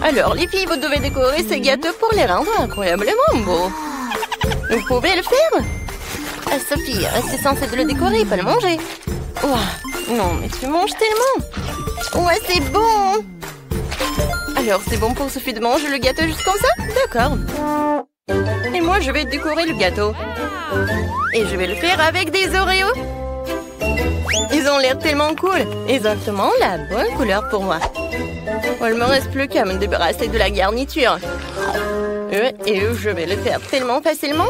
Alors, les filles, vous devez décorer ces gâteaux pour les rendre incroyablement beaux. Vous pouvez le faire? Sophie, c'est censé de le décorer, pas le manger. Ouah, non, mais tu manges tellement. Ouais, c'est bon. Alors, c'est bon pour Sophie de manger le gâteau juste comme ça? D'accord. Et moi, je vais décorer le gâteau. Et je vais le faire avec des Oreos. Ils ont l'air tellement cool. Exactement la bonne couleur pour moi. Oh, il me reste plus qu'à me débarrasser de la garniture. Et je vais le faire tellement facilement.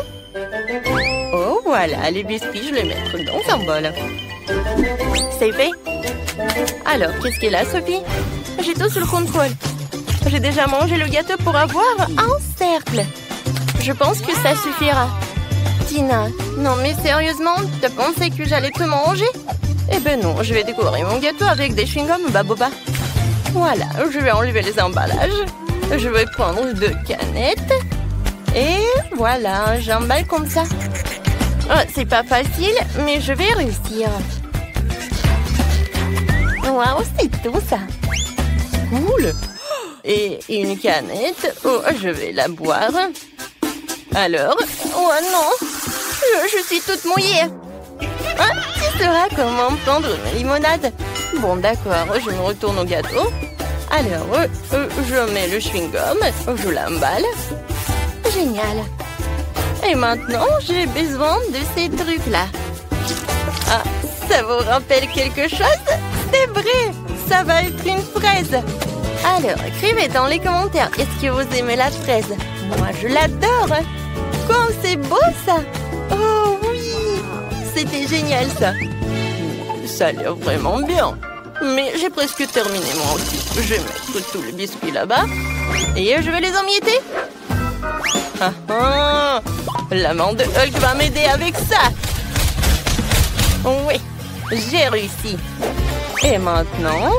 Oh, voilà, les biscuits, je les mets dans un bol. C'est fait. Alors, qu'est-ce qu'il y a, Sophie? J'ai tout sous le contrôle. J'ai déjà mangé le gâteau pour avoir un cercle. Je pense que ça suffira. Tina, non mais sérieusement, t'as pensé que j'allais te manger? Eh ben non, je vais décorer mon gâteau avec des chewing-gums Baboba. Voilà, je vais enlever les emballages. Je vais prendre 2 canettes. Et voilà, j'emballe comme ça. Oh, c'est pas facile, mais je vais réussir. Waouh, c'est tout ça. Cool. Et une canette. Oh, je vais la boire. Alors, oh non, je suis toute mouillée. Ah, tu sauras comment prendre une limonade. Bon, d'accord, je me retourne au gâteau. Alors, je mets le chewing-gum, je l'emballe. Génial. Et maintenant, j'ai besoin de ces trucs-là. Ah, ça vous rappelle quelque chose? C'est vrai, ça va être une fraise. Alors, écrivez dans les commentaires, est-ce que vous aimez la fraise? Moi, je l'adore. Comme c'est beau, ça. Oh oui, c'était génial, ça. Ça a l'air vraiment bien. Mais j'ai presque terminé moi aussi. Je vais mettre tous les biscuits là-bas. Et je vais les emietter. Ah ah, l'amant de Hulk va m'aider avec ça. Oui, j'ai réussi. Et maintenant,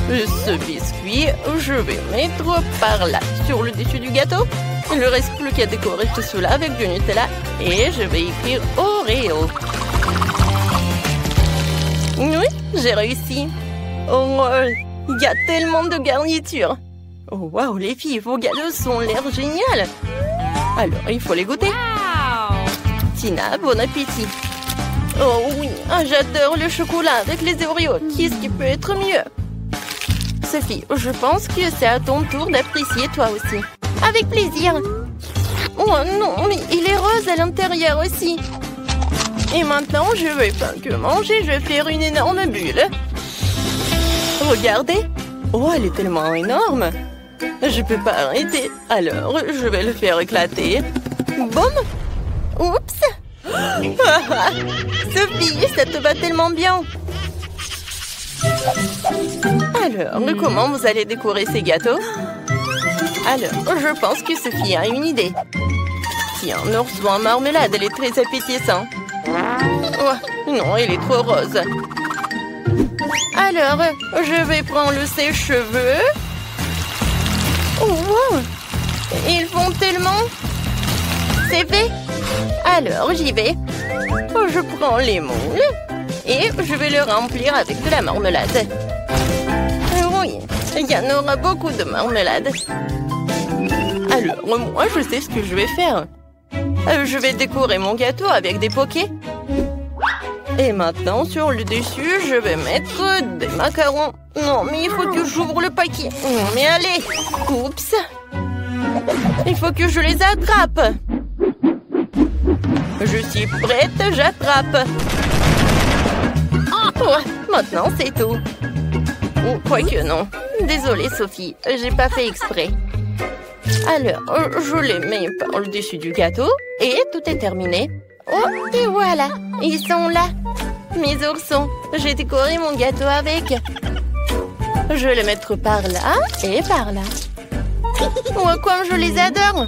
ce biscuit, je vais mettre par là, sur le dessus du gâteau. Il ne reste plus qu'à décorer tout cela avec du Nutella. Et je vais écrire Oreo. Oui, j'ai réussi. Oh, il y a tellement de garnitures. Oh, waouh, les filles, vos gâteaux ont l'air génial. Alors, il faut les goûter. Wow. Tina, bon appétit. Oh oui, j'adore le chocolat avec les Oreos. Qu'est-ce qui peut être mieux? Sophie, je pense que c'est à ton tour d'apprécier toi aussi. Avec plaisir. Oh non, mais il est rose à l'intérieur aussi. Et maintenant, je vais pas que manger, je vais faire une énorme bulle. Regardez. Oh, elle est tellement énorme. Je peux pas arrêter. Alors, je vais le faire éclater. Boum. Oups. Sophie, ça te va tellement bien. Alors, comment vous allez décorer ces gâteaux? Alors, je pense que Sophie a une idée. Tiens, ours en marmelade, elle est très appétissante. Oh, non, elle est trop rose. Alors, je vais prendre ses cheveux. Oh, wow. Ils font tellement. C'est fait. Alors, j'y vais. Je prends les moules et je vais le remplir avec de la marmelade. Oui, il y en aura beaucoup de marmelade. Alors, moi, je sais ce que je vais faire. Je vais décorer mon gâteau avec des pokés. Et maintenant, sur le dessus, je vais mettre des macarons. Non, mais il faut que j'ouvre le paquet. Mais allez. Oups. Il faut que je les attrape. Je suis prête, j'attrape. Oh, maintenant, c'est tout. Ou quoique non. Désolée, Sophie, j'ai pas fait exprès. Alors, je les mets par le dessus du gâteau et tout est terminé. Oh, et voilà, ils sont là. Mes oursons, j'ai décoré mon gâteau avec. Je vais les mettre par là et par là. Oh, comme je les adore.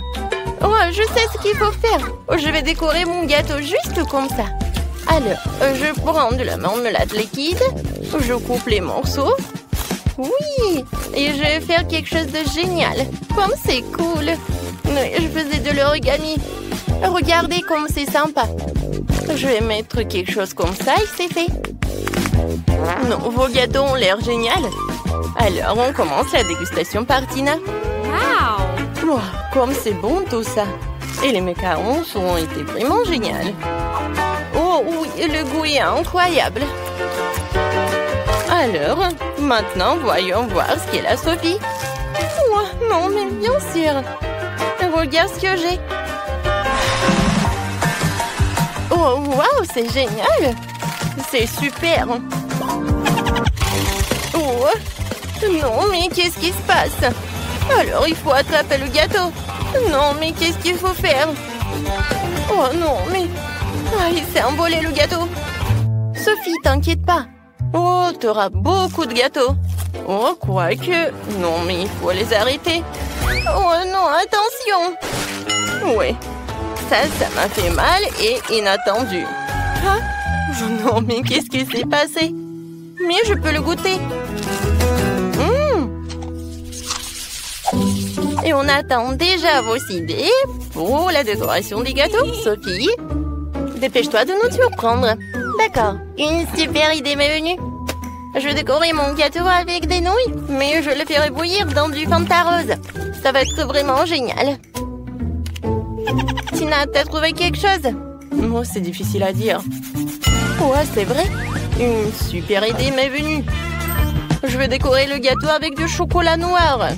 Oh, je sais ce qu'il faut faire. Je vais décorer mon gâteau juste comme ça. Alors, je prends de la marmelade liquide. Je coupe les morceaux. Oui, et je vais faire quelque chose de génial. Comme c'est cool. Je faisais de l'origami. Regardez comme c'est sympa. Je vais mettre quelque chose comme ça et c'est fait. Non, vos gâteaux ont l'air génial. Alors, on commence la dégustation par Tina. Oh, comme c'est bon tout ça. Et les macarons ont été vraiment géniaux. Oh oui, le goût est incroyable. Alors, maintenant, voyons voir ce qu'est la Sophie. Oh, non, mais bien sûr. Regarde ce que j'ai. Oh, waouh, c'est génial. C'est super. Oh, non, mais qu'est-ce qui se passe? Alors, il faut attraper le gâteau. Non, mais qu'est-ce qu'il faut faire? Oh non, mais... Ah, il s'est envolé le gâteau. Sophie, t'inquiète pas. Oh, t'auras beaucoup de gâteaux. Oh, quoique... Non, mais il faut les arrêter. Oh non, attention. Ouais, ça m'a fait mal et inattendu. Ah, non, mais qu'est-ce qui s'est passé? Mais je peux le goûter. Et on attend déjà vos idées pour la décoration des gâteaux. Sophie, dépêche-toi de nous surprendre. D'accord, une super idée m'est venue. Je vais décorer mon gâteau avec des nouilles, mais je le ferai bouillir dans du Fanta rose. Ça va être vraiment génial. Tina, t'as trouvé quelque chose? Moi, c'est difficile à dire. Ouais, c'est vrai. Une super idée m'est venue. Je vais décorer le gâteau avec du chocolat noir.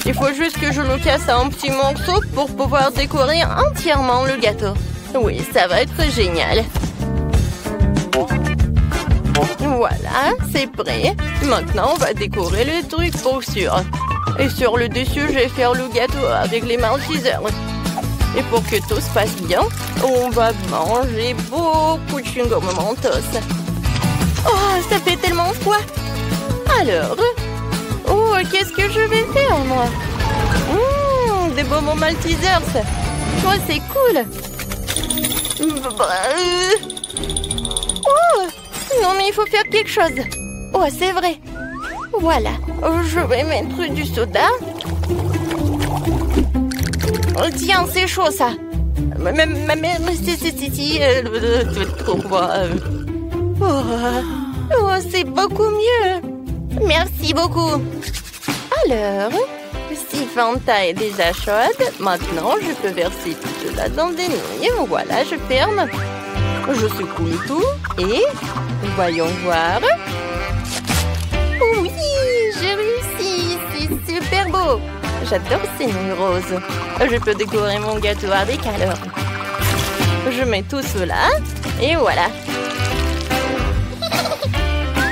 Il faut juste que je le casse en petits morceaux pour pouvoir décorer entièrement le gâteau. Oui, ça va être génial. Voilà, c'est prêt. Maintenant, on va décorer le truc pour sûr. Et sur le dessus, je vais faire le gâteau avec les maltesers. Et pour que tout se passe bien, on va manger beaucoup de chewing-gum Mentos. Oh, ça fait tellement froid. Alors... Oh, qu'est-ce que je vais faire, moi? Des bonbons maltesers. Oh, c'est cool. Oh, non, mais il faut faire quelque chose. Oh, c'est vrai. Voilà. Je vais mettre du soda. Oh, tiens, c'est chaud, ça. Mais trop froid. Oh, c'est beaucoup mieux. Merci beaucoup. Alors, si Fanta est déjà chaude, maintenant je peux verser tout cela dans des nouilles. Voilà, je ferme. Je secoue le tout et voyons voir. Oui, j'ai réussi. C'est super beau. J'adore ces nouilles roses. Je peux décorer mon gâteau avec alors. Je mets tout cela et voilà.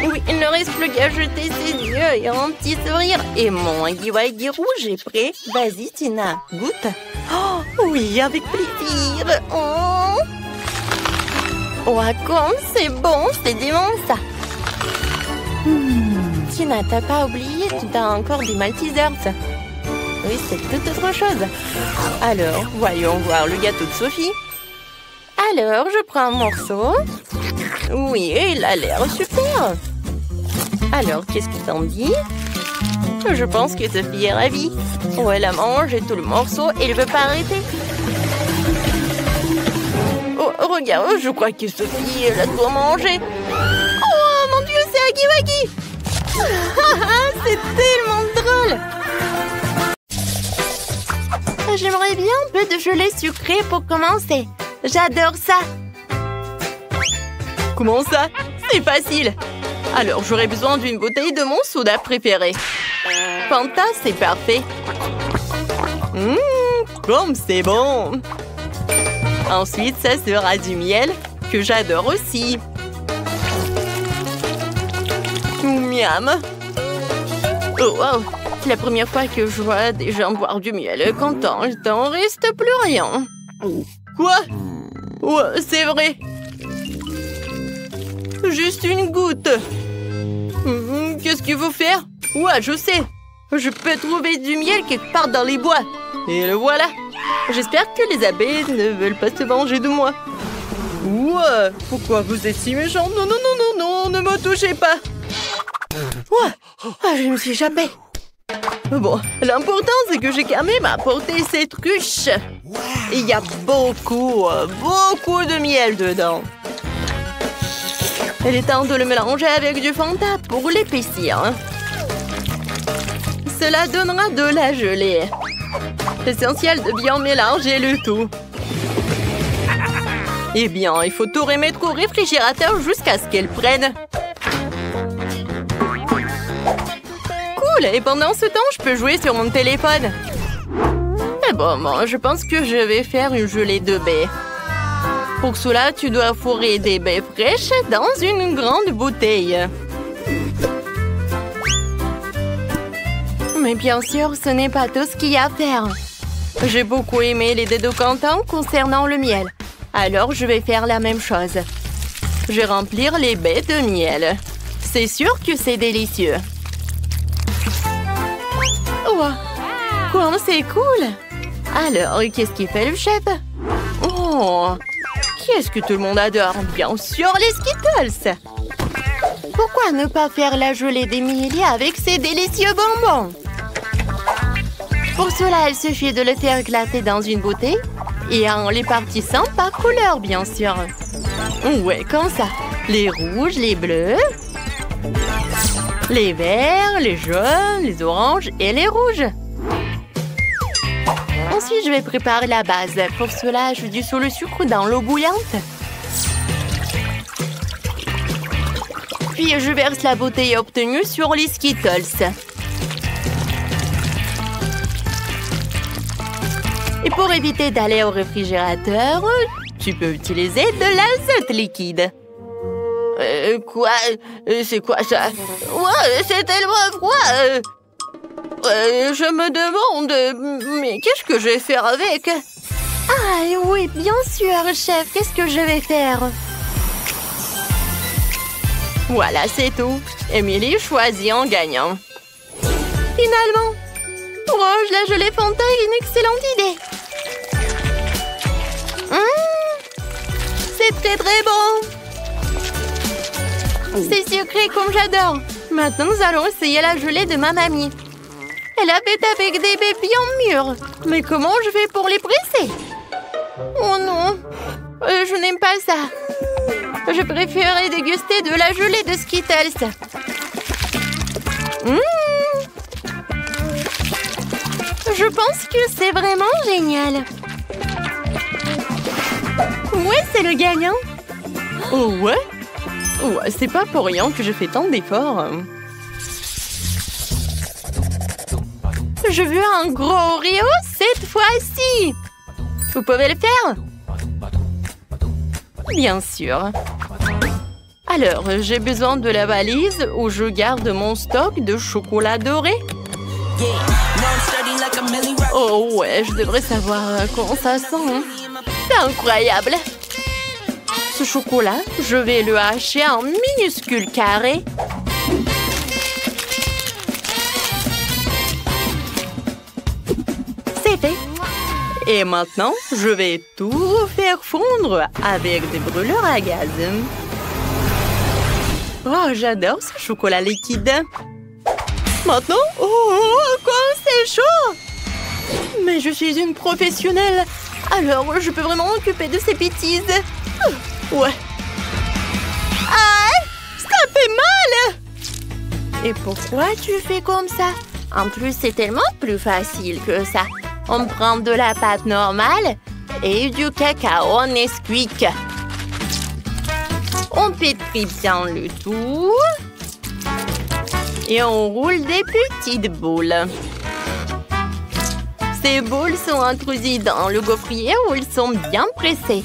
Oui, il ne reste plus qu'à jeter ses yeux et un petit sourire. Et mon waggy rouge est prêt. Vas-y, Tina, goûte. Oh, oui, avec plaisir. Oh, comme c'est bon, c'est dément ça. Tina, t'as pas oublié, tu as encore des maltesers. Oui, c'est toute autre chose. Alors, voyons voir le gâteau de Sophie. Alors, je prends un morceau. Oui, il a l'air super. Alors, qu'est-ce que t'en dis? Je pense que Sophie est ravie. Oh, elle a mangé tout le morceau et elle ne veut pas arrêter. Oh, regarde, je crois que Sophie, elle a tout mangé. Oh, mon Dieu, c'est Huggy Wuggy. C'est tellement drôle. J'aimerais bien un peu de gelée sucrée pour commencer. J'adore ça. Comment ça? C'est facile. Alors, j'aurais besoin d'une bouteille de mon soda préféré. Fanta, c'est parfait. Comme c'est bon. Ensuite, ça sera du miel, que j'adore aussi. Miam. Oh, wow. C'est la première fois que je vois des gens boire du miel. Quand il t'en reste plus rien. Quoi? Ouais, c'est vrai. Juste une goutte. Qu'est-ce qu'il faut faire? Ouais, je sais. Je peux trouver du miel quelque part dans les bois. Et le voilà. J'espère que les abeilles ne veulent pas se venger de moi. Ouais, pourquoi vous êtes si méchant? Non, non, non, non, non, ne me touchez pas. Ouais, je me suis échappée. Bon, l'important, c'est que j'ai quand même apporté cette ruche. Il y a beaucoup de miel dedans. Il est temps de le mélanger avec du Fanta pour l'épaissir. Cela donnera de la gelée. Essentiel de bien mélanger le tout. Eh bien, il faut tout remettre au réfrigérateur jusqu'à ce qu'elle prenne. Cool! Et pendant ce temps, je peux jouer sur mon téléphone. Et bon, je pense que je vais faire une gelée de baies. Pour cela, tu dois fourrer des baies fraîches dans une grande bouteille. Mais bien sûr, ce n'est pas tout ce qu'il y a à faire. J'ai beaucoup aimé les dés de Quentin concernant le miel. Alors, je vais faire la même chose. Je vais remplir les baies de miel. C'est sûr que c'est délicieux. Wow. Quoi, c'est cool! Alors, qu'est-ce qu'il fait le chef? Oh! Qu'est-ce que tout le monde adore? Bien sûr, les Skittles! Pourquoi ne pas faire la gelée d'Emilie avec ces délicieux bonbons? Pour cela, il suffit de le faire éclater dans une bouteille et en les partissant par couleur, bien sûr. Ouais, comme ça. Les rouges, les bleus, les verts, les jaunes, les oranges et les rouges. Ensuite, je vais préparer la base. Pour cela, je dissous le sucre dans l'eau bouillante. Puis, je verse la bouteille obtenue sur les Skittles. Et pour éviter d'aller au réfrigérateur, tu peux utiliser de l'azote liquide. Quoi? C'est quoi ça? Ouais, c'est tellement froid! Je me demande, mais qu'est-ce que je vais faire avec? Ah oui, bien sûr, chef, qu'est-ce que je vais faire? Voilà, c'est tout. Emily choisit en gagnant. Finalement, Rouge, la gelée Fanta est une excellente idée. C'est très très bon. C'est sucré comme j'adore. Maintenant, nous allons essayer la gelée de ma mamie. Elle a fait avec des baies bien mûres. Mais comment je fais pour les presser? Oh non, je n'aime pas ça. Je préférerais déguster de la gelée de Skittles. Je pense que c'est vraiment génial. Ouais, c'est le gagnant. Oh ouais? Ouais, c'est pas pour rien que je fais tant d'efforts. Je veux un gros Oreo cette fois-ci. Vous pouvez le faire? Bien sûr. Alors, j'ai besoin de la valise où je garde mon stock de chocolat doré. Oh ouais, je devrais savoir comment ça sent. C'est incroyable. Ce chocolat, je vais le hacher en minuscules carrés. C'est fait. Et maintenant, je vais tout faire fondre avec des brûleurs à gaz. Oh, j'adore ce chocolat liquide. Maintenant, comme c'est chaud! Mais je suis une professionnelle, alors je peux vraiment m'occuper de ces bêtises. Ouais. Ah, ça fait mal! Et pourquoi tu fais comme ça? En plus, c'est tellement plus facile que ça. On prend de la pâte normale et du cacao Nesquik. On pétrit bien le tout. Et on roule des petites boules. Ces boules sont introduites dans le gaufrier où ils sont bien pressés.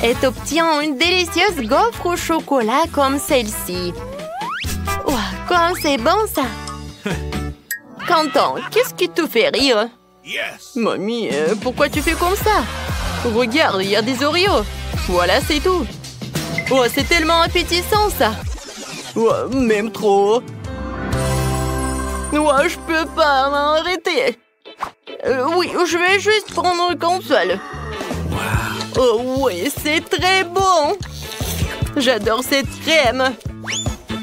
Et obtient une délicieuse gaufre au chocolat comme celle-ci. Wow, comme c'est bon ça! Quentin, qu'est-ce qui te fait rire? Yes. Mamie, pourquoi tu fais comme ça? Regarde, il y a des Oreos. Voilà, c'est tout. Oh, c'est tellement appétissant ça. Ouais, même trop. Ouais, je peux pas m'arrêter. Oui, je vais juste prendre une console. Oh oui, c'est très bon. J'adore cette crème.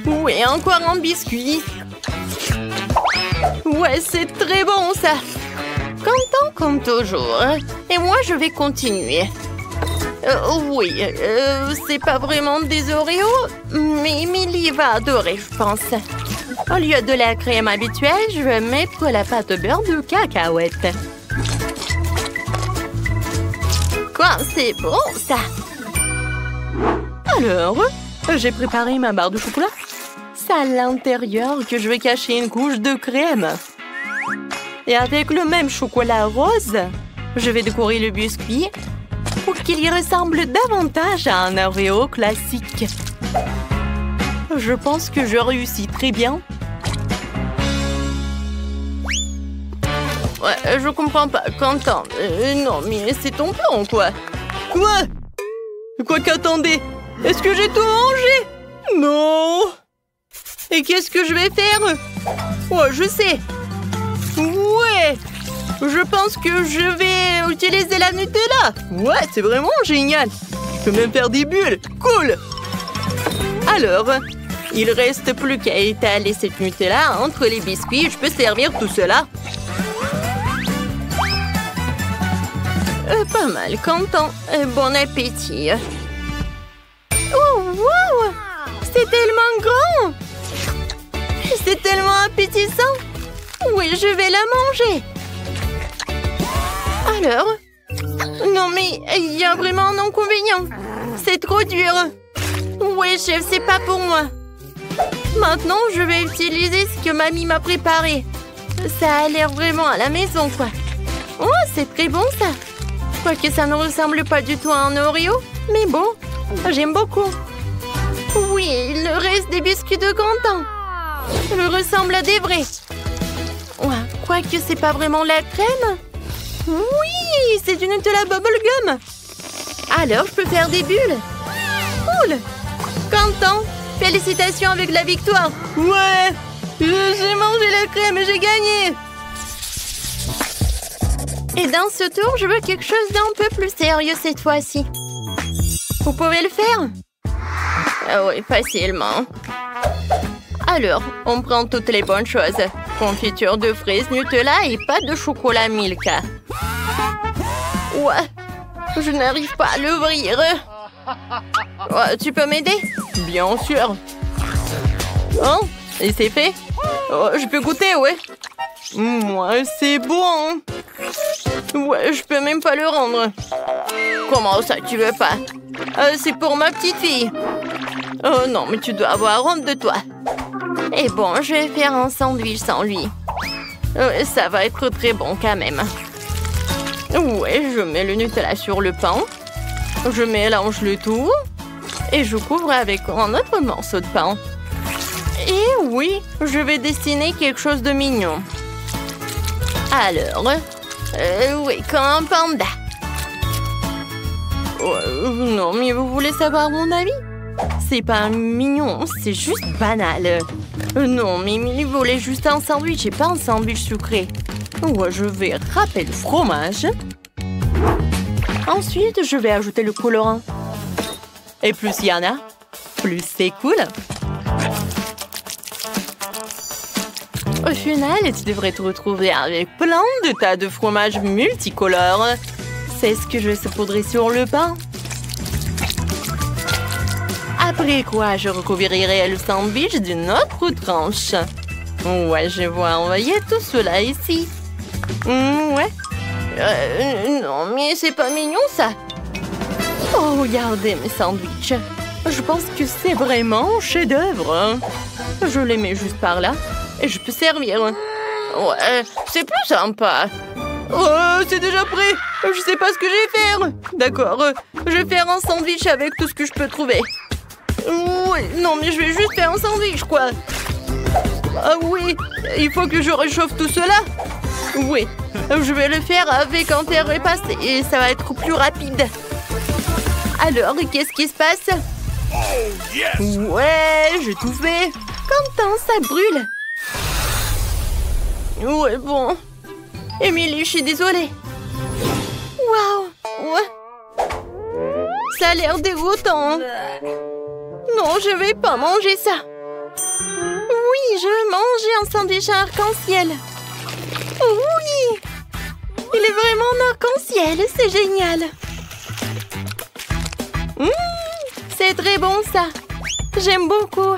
Oui, encore un biscuit. Ouais, c'est très bon ça. Content comme toujours. Et moi, je vais continuer. Oui, c'est pas vraiment des Oreos, mais Emily va adorer, je pense. Au lieu de la crème habituelle, je vais mettre la pâte beurre de cacahuète. Quoi, c'est bon ça! Alors, j'ai préparé ma barre de chocolat. C'est à l'intérieur que je vais cacher une couche de crème. Et avec le même chocolat rose, je vais décorer le biscuit pour qu'il y ressemble davantage à un Oreo classique. Je pense que je réussis très bien. Ouais, je comprends pas, Quentin. Non, mais c'est ton plan, quoi. Quoi? Quoi qu'attendez? Est-ce que j'ai tout mangé? Non! Et qu'est-ce que je vais faire? Oh, je sais! Ouais! Je pense que je vais utiliser la Nutella! Ouais, c'est vraiment génial! Je peux même faire des bulles! Cool! Alors, il reste plus qu'à étaler cette Nutella entre les biscuits. Je peux servir tout cela. Pas mal, Quentin. Bon appétit. Oh, wow! C'est tellement grand! C'est tellement appétissant! Oui, je vais la manger! Alors? Non, mais il y a vraiment un inconvénient. C'est trop dur. Oui, chef, c'est pas pour moi. Maintenant, je vais utiliser ce que mamie m'a préparé. Ça a l'air vraiment à la maison, quoi. Oh, c'est très bon, ça. Quoique ça ne ressemble pas du tout à un Oreo. Mais bon, j'aime beaucoup. Oui, le reste des biscuits de Quentin me ressemble à des vrais. Ouais, quoique c'est pas vraiment la crème. Oui, c'est du Nutella bubblegum. Alors, je peux faire des bulles. Cool. Quentin, félicitations avec la victoire. Ouais, j'ai mangé la crème et j'ai gagné. Et dans ce tour, je veux quelque chose d'un peu plus sérieux cette fois-ci. Vous pouvez le faire? Oui, facilement. Alors, on prend toutes les bonnes choses. Confiture de fraises, Nutella et pâte de chocolat Milka. Ouais, je n'arrive pas à l'ouvrir. Ouais, tu peux m'aider? Bien sûr. Oh, et c'est fait? Oh, je peux goûter, ouais. Ouais, c'est bon. Ouais, je peux même pas le rendre. Comment ça, tu veux pas? C'est pour ma petite fille. Oh non, mais tu dois avoir honte de toi. Et bon, je vais faire un sandwich sans lui. Ça va être très bon quand même. Ouais, je mets le Nutella sur le pain. Je mélange le tout. Et je couvre avec un autre morceau de pain. Et oui, je vais dessiner quelque chose de mignon. Alors, oui, comme un panda. Non, mais vous voulez savoir mon avis? C'est pas mignon, c'est juste banal. Non, mais il voulait juste un sandwich et pas un sandwich sucré. Ouais, je vais râper le fromage. Ensuite, je vais ajouter le colorant. Et plus il y en a, plus c'est cool. Au final, tu devrais te retrouver avec plein de tas de fromages multicolores. C'est ce que je vais saupoudrer sur le pain. Après quoi, je recouvrirai le sandwich d'une autre tranche. Ouais, je vais envoyer tout cela ici. Ouais. Non, mais c'est pas mignon, ça. Oh, regardez mes sandwichs. Je pense que c'est vraiment un chef-d'œuvre. Je les mets juste par là et je peux servir. Ouais, c'est plus sympa. Oh, c'est déjà prêt. Je sais pas ce que je vais faire. D'accord, je vais faire un sandwich avec tout ce que je peux trouver. Ouais, non, mais je vais juste faire un sandwich, quoi. Ah oui, il faut que je réchauffe tout cela. Oui, je vais le faire avec un terre repassé et ça va être plus rapide. Alors, qu'est-ce qui se passe? Ouais, j'ai tout fait. Quentin, ça brûle. Ouais, bon. Émilie, je suis désolée. Waouh, ouais. Ça a l'air dégoûtant. Non, je vais pas manger ça. Oui, je veux manger un sandwich à arc-en-ciel. Oui, il est vraiment en arc-en-ciel, c'est génial. C'est très bon ça. J'aime beaucoup.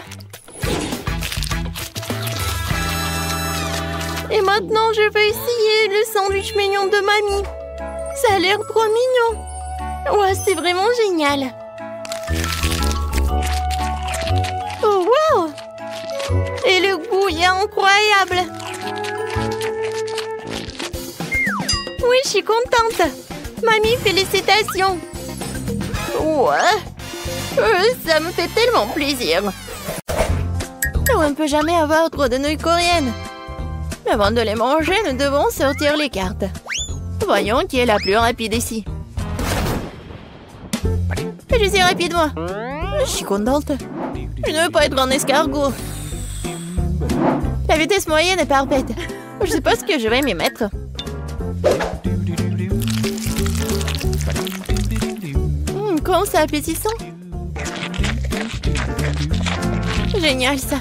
Et maintenant, je vais essayer le sandwich mignon de mamie. Ça a l'air trop mignon. Ouais, c'est vraiment génial. Oh, wow! Et le goût est incroyable. Oui, je suis contente. Mamie, félicitations. Ouais. Ça me fait tellement plaisir. On ne peut jamais avoir trop de nouilles coréennes. Avant de les manger, nous devons sortir les cartes. Voyons qui est la plus rapide ici. Je suis rapide, moi. Je suis contente. Je ne veux pas être un escargot. La vitesse moyenne est parfaite. Je sais pas ce que je vais m'y mettre. Comment c'est appétissant. Génial, ça.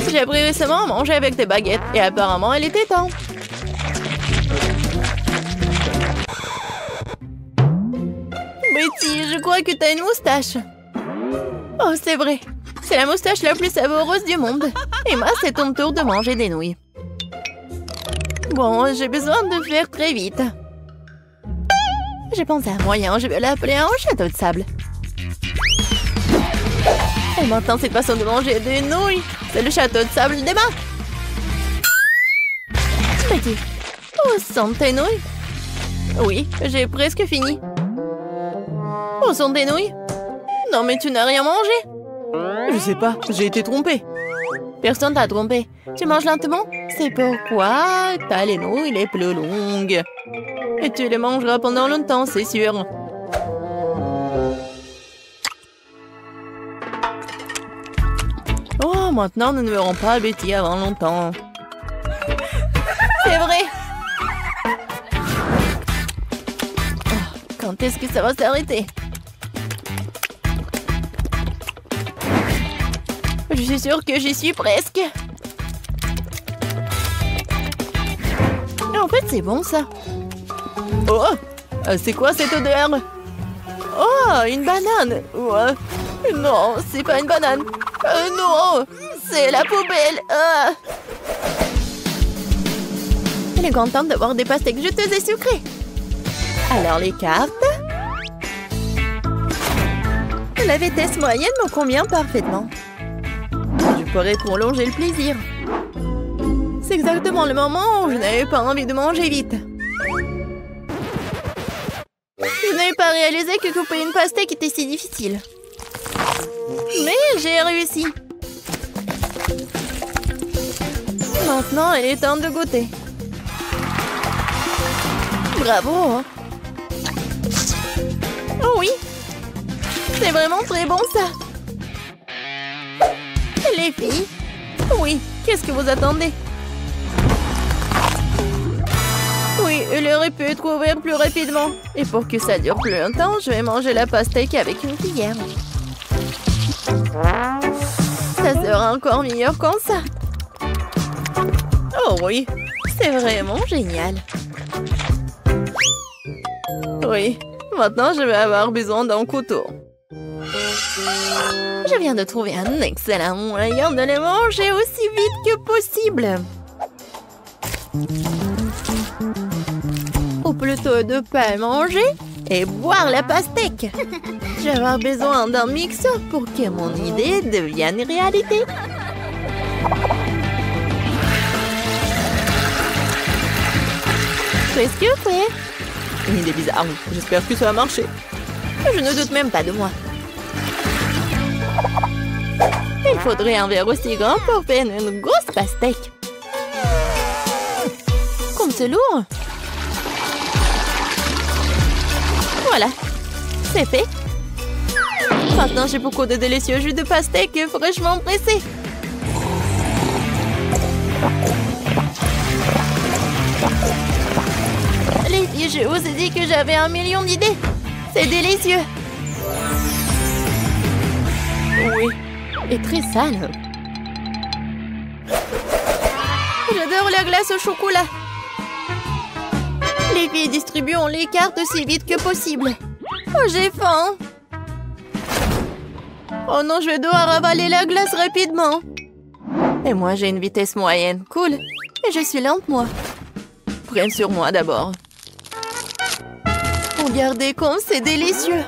J'ai appris récemment à manger avec des baguettes et apparemment, elle était temps. Betty, je crois que t'as une moustache. Oh, c'est vrai. C'est la moustache la plus savoureuse du monde. Emma, c'est ton tour de manger des nouilles. Bon, j'ai besoin de faire très vite. J'ai pensé à un moyen, je vais l'appeler un château de sable. Et maintenant, cette façon de manger des nouilles, c'est le château de sable d'Emma. Petit. Où sont tes nouilles? Oui, j'ai presque fini. Où sont tes nouilles? Non, mais tu n'as rien mangé. Je sais pas, j'ai été trompée. Personne t'a trompé. Tu manges lentement? C'est pourquoi t'as les nouilles les plus longues. Et tu les mangeras pendant longtemps, c'est sûr. Oh, maintenant, nous ne verrons pas Betty avant longtemps. C'est vrai. Oh, quand est-ce que ça va s'arrêter? Je suis sûre que j'y suis presque. En fait, c'est bon, ça. Oh, c'est quoi cette odeur? Oh, une banane. Ouais. Non, c'est pas une banane. Non, c'est la poubelle. Elle est contente d'avoir des pastèques juteuses et sucrées. Alors, les cartes. La vitesse moyenne me convient parfaitement. Je pourrais prolonger le plaisir. C'est exactement le moment où je n'avais pas envie de manger vite. Je n'avais pas réalisé que couper une pastèque était si difficile. Mais j'ai réussi. Maintenant, il est temps de goûter. Bravo! Oh oui! C'est vraiment très bon, ça! Les filles? Oui, qu'est-ce que vous attendez? Oui, il aurait pu être ouvert plus rapidement. Et pour que ça dure plus longtemps, je vais manger la pastèque avec une cuillère. Ça sera encore meilleur comme ça. Oh oui, c'est vraiment génial. Oui, maintenant je vais avoir besoin d'un couteau. Je viens de trouver un excellent moyen de les manger aussi vite que possible. Ou plutôt de pas manger et boire la pastèque. Je vais avoir besoin d'un mixeur pour que mon idée devienne réalité. Presque fait. Une idée bizarre. J'espère que ça va marcher. Je ne doute même pas de moi. Il faudrait un verre aussi grand pour faire une grosse pastèque. Comme c'est lourd. Voilà, c'est fait. Maintenant, j'ai beaucoup de délicieux jus de pastèque fraîchement pressés. Les filles, je vous ai dit que j'avais 1 million d'idées. C'est délicieux. Oui, et très sale. J'adore la glace au chocolat. Les filles, distribuons les cartes aussi vite que possible. Oh, j'ai faim. Oh non, je vais devoir avaler la glace rapidement. Et moi, j'ai une vitesse moyenne. Cool. Et je suis lente, moi. Prenne sur moi d'abord. Regardez comme c'est délicieux.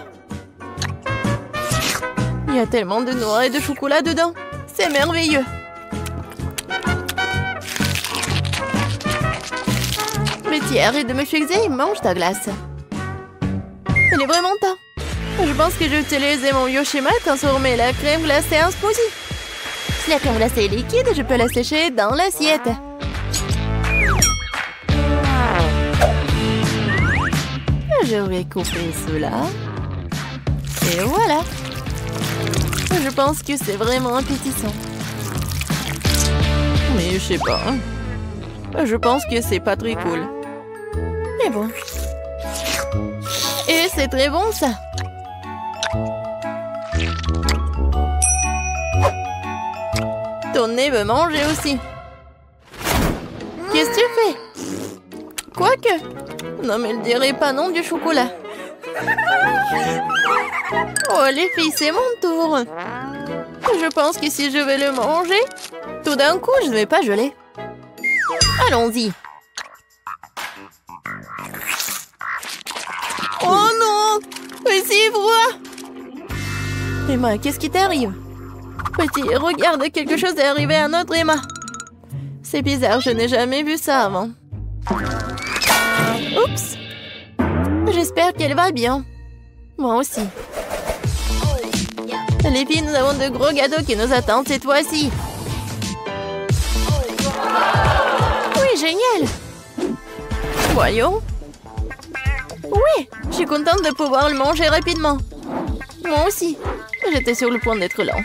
Il y a tellement de noix et de chocolat dedans. C'est merveilleux. Betty, arrête de me fixer et mange ta glace. Il est vraiment temps. Je pense que j'ai utilisé mon Yoshima à transformer la crème glacée en smoothie. Si la crème glacée est liquide, je peux la sécher dans l'assiette. Je vais couper cela. Et voilà. Je pense que c'est vraiment appétissant. Mais je sais pas. Je pense que c'est pas très cool. Mais bon. Et c'est très bon, ça. Ton nez veut manger aussi. Qu'est-ce que tu fais? Quoique. Non, mais elle dirait pas non du chocolat. Oh, les filles, c'est mon tour. Je pense que si je vais le manger, tout d'un coup, je ne vais pas geler. Allons-y. Oh non! Mais c'est froid! Emma, qu'est-ce qui t'arrive? Petit, regarde, quelque chose est arrivé à notre Emma. C'est bizarre, je n'ai jamais vu ça avant. Oups! J'espère qu'elle va bien. Moi aussi. Les filles, nous avons de gros gâteaux qui nous attendent cette fois-ci. Oui, génial! Voyons. Oui, je suis contente de pouvoir le manger rapidement. Moi aussi. J'étais sur le point d'être lent.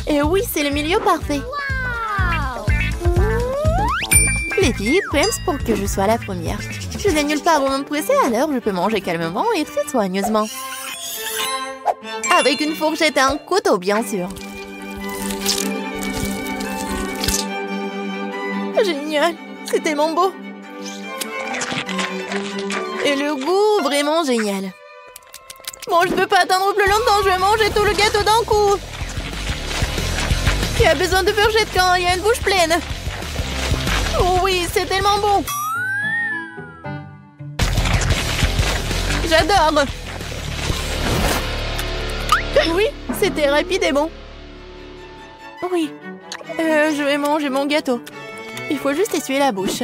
Et oui, c'est le milieu parfait. Les filles prennent pour que je sois la première. Je n'ai nulle part où me presser, alors je peux manger calmement et très soigneusement. Avec une fourchette et un couteau, bien sûr. Génial, c'est tellement beau. Et le goût, vraiment génial. Bon, je ne peux pas attendre plus longtemps, je vais manger tout le gâteau d'un coup. Qui a besoin de fourchette quand il y a une bouche pleine? Oh oui, c'est tellement bon. J'adore. Oui, c'était rapide et bon. Oui, je vais manger mon gâteau. Il faut juste essuyer la bouche.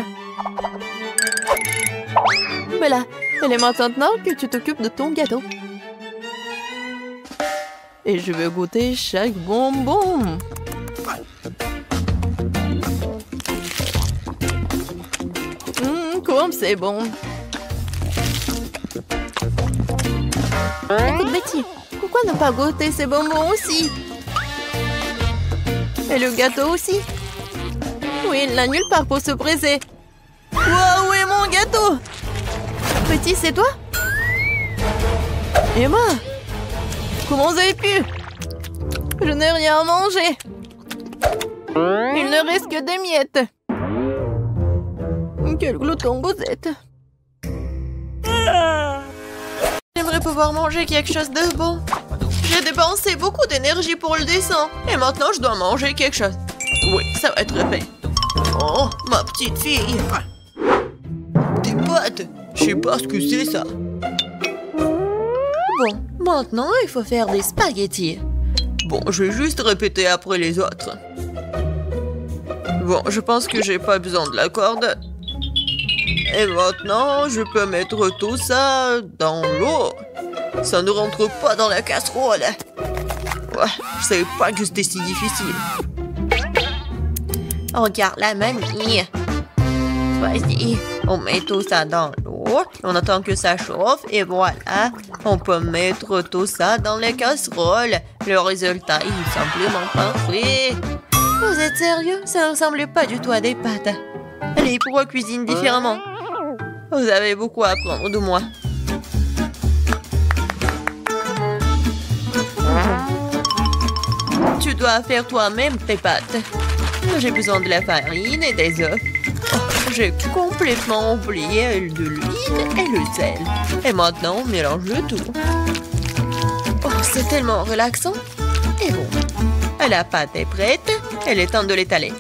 Voilà, il est maintenant que tu t'occupes de ton gâteau. Et je veux goûter chaque bonbon. Comme c'est bon. Écoute Betty, pourquoi ne pas goûter ces bonbons aussi? Et le gâteau aussi? Oui, il n'a nulle part pour se presser. Wow, où est mon gâteau? Betty, c'est toi? Emma? Comment vous avez pu? Je n'ai rien mangé. Il ne reste que des miettes. Quel glouton vous êtes. J'aimerais pouvoir manger quelque chose de bon. J'ai dépensé beaucoup d'énergie pour le dessin. Et maintenant, je dois manger quelque chose. Oui, ça va être fait. Oh, ma petite fille. Des pâtes. Je sais pas ce que c'est, ça. Bon, maintenant, il faut faire des spaghettis. Bon, je vais juste répéter après les autres. Bon, je pense que j'ai pas besoin de la corde. Et maintenant, je peux mettre tout ça dans l'eau. Ça ne rentre pas dans la casserole. Ouais, je savais pas que c'était si difficile. Regarde la mamie. Voici, on met tout ça dans l'eau. On attend que ça chauffe et voilà. On peut mettre tout ça dans les casseroles. Le résultat est simplement parfait. Vous êtes sérieux? Ça ne ressemble pas du tout à des pâtes. Allez, pourquoi cuisine différemment? Vous avez beaucoup à apprendre de moi. Tu dois faire toi-même tes pâtes. J'ai besoin de la farine et des œufs. Oh, j'ai complètement oublié de l'huile et le sel. Et maintenant, on mélange le tout. Oh, c'est tellement relaxant. Et bon, la pâte est prête. Il est temps de l'étaler.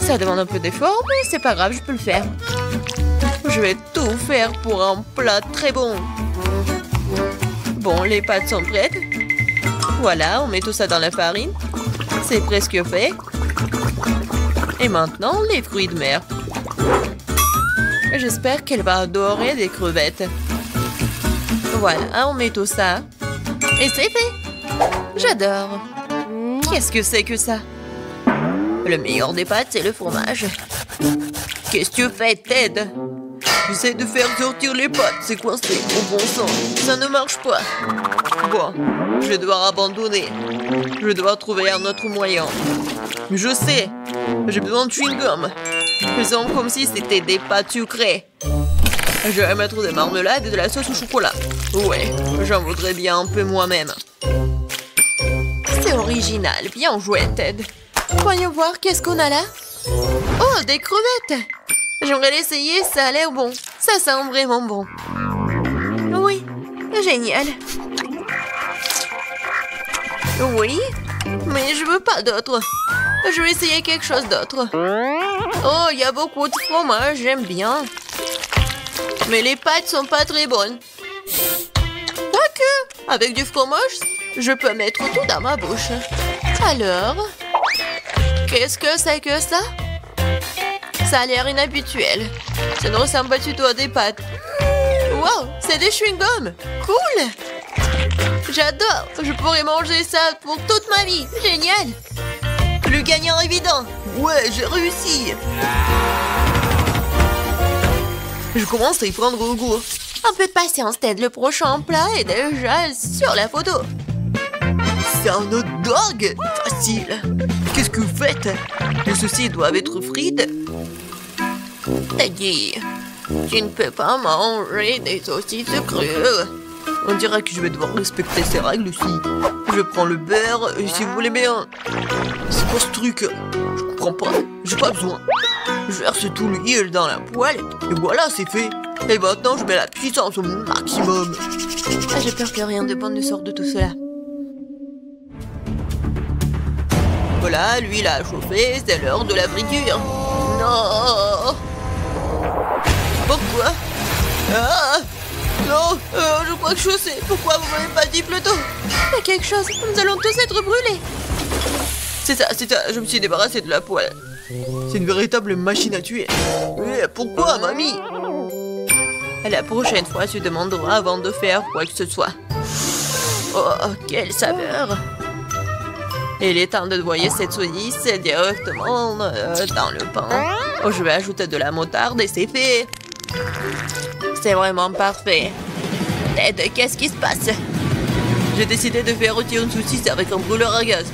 Ça demande un peu d'effort, mais c'est pas grave, je peux le faire. Je vais tout faire pour un plat très bon. Bon, les pâtes sont prêtes. Voilà, on met tout ça dans la farine. C'est presque fait. Et maintenant, les fruits de mer. J'espère qu'elle va adorer des crevettes. Voilà, on met tout ça. Et c'est fait. J'adore. Qu'est-ce que c'est que ça? Le meilleur des pâtes, c'est le fromage. Qu'est-ce que tu fais, Ted? J'essaie de faire sortir les pâtes, c'est coincé. Au bon sang, ça ne marche pas. Bon, je vais devoir abandonner. Je vais devoir trouver un autre moyen. Je sais, j'ai besoin de chewing-gum. Faisons comme si c'était des pâtes sucrées. Je vais mettre des marmelades et de la sauce au chocolat. Ouais, j'en voudrais bien un peu moi-même. C'est original, bien joué, Ted. Voyons voir, qu'est-ce qu'on a là? Oh, des crevettes! J'aimerais l'essayer, ça a l'air bon. Ça sent vraiment bon. Oui, génial. Oui, mais je veux pas d'autre. Je vais essayer quelque chose d'autre. Oh, il y a beaucoup de fromage, j'aime bien. Mais les pâtes sont pas très bonnes. Quoique, avec du fromage, je peux mettre tout dans ma bouche. Alors, qu'est-ce que c'est que ça? Ça a l'air inhabituel. Ça ne ressemble pas du tout à des pâtes. Wow, c'est des chewing-gums. Cool. J'adore. Je pourrais manger ça pour toute ma vie. Génial. Le gagnant évident. Ouais, j'ai réussi. Je commence à y prendre goût. Un peu de patience, Ted. Le prochain plat est déjà sur la photo. C'est un hot dog. Facile. Qu'est-ce que vous faites? Les saucisses doivent être frites. Teddy, tu ne peux pas manger des saucisses crues. On dirait que je vais devoir respecter ces règles aussi. Je prends le beurre et si vous voulez bien... C'est quoi ce truc? Je comprends pas. J'ai pas besoin. Je verse tout l'huile dans la poêle et voilà, c'est fait. Et maintenant, je mets la puissance au maximum. Ah, j'ai peur que rien de bon ne sorte de tout cela. Voilà, l'huile a chauffé, c'est l'heure de la friture. Non! Pourquoi? Ah! Non, je crois que je sais. Pourquoi vous m'avez pas dit plus tôt? Il y a quelque chose, nous allons tous être brûlés. C'est ça, je me suis débarrassé de la poêle. C'est une véritable machine à tuer. Mais pourquoi, mamie? La prochaine fois, tu demanderas avant de faire quoi que ce soit. Oh, quelle saveur! Il est temps de noyer cette saucisse directement dans le pain. Oh, je vais ajouter de la moutarde et c'est fait. C'est vraiment parfait. Ted, qu'est-ce qui se passe? J'ai décidé de faire rôtir une saucisse avec un brûleur à gaz.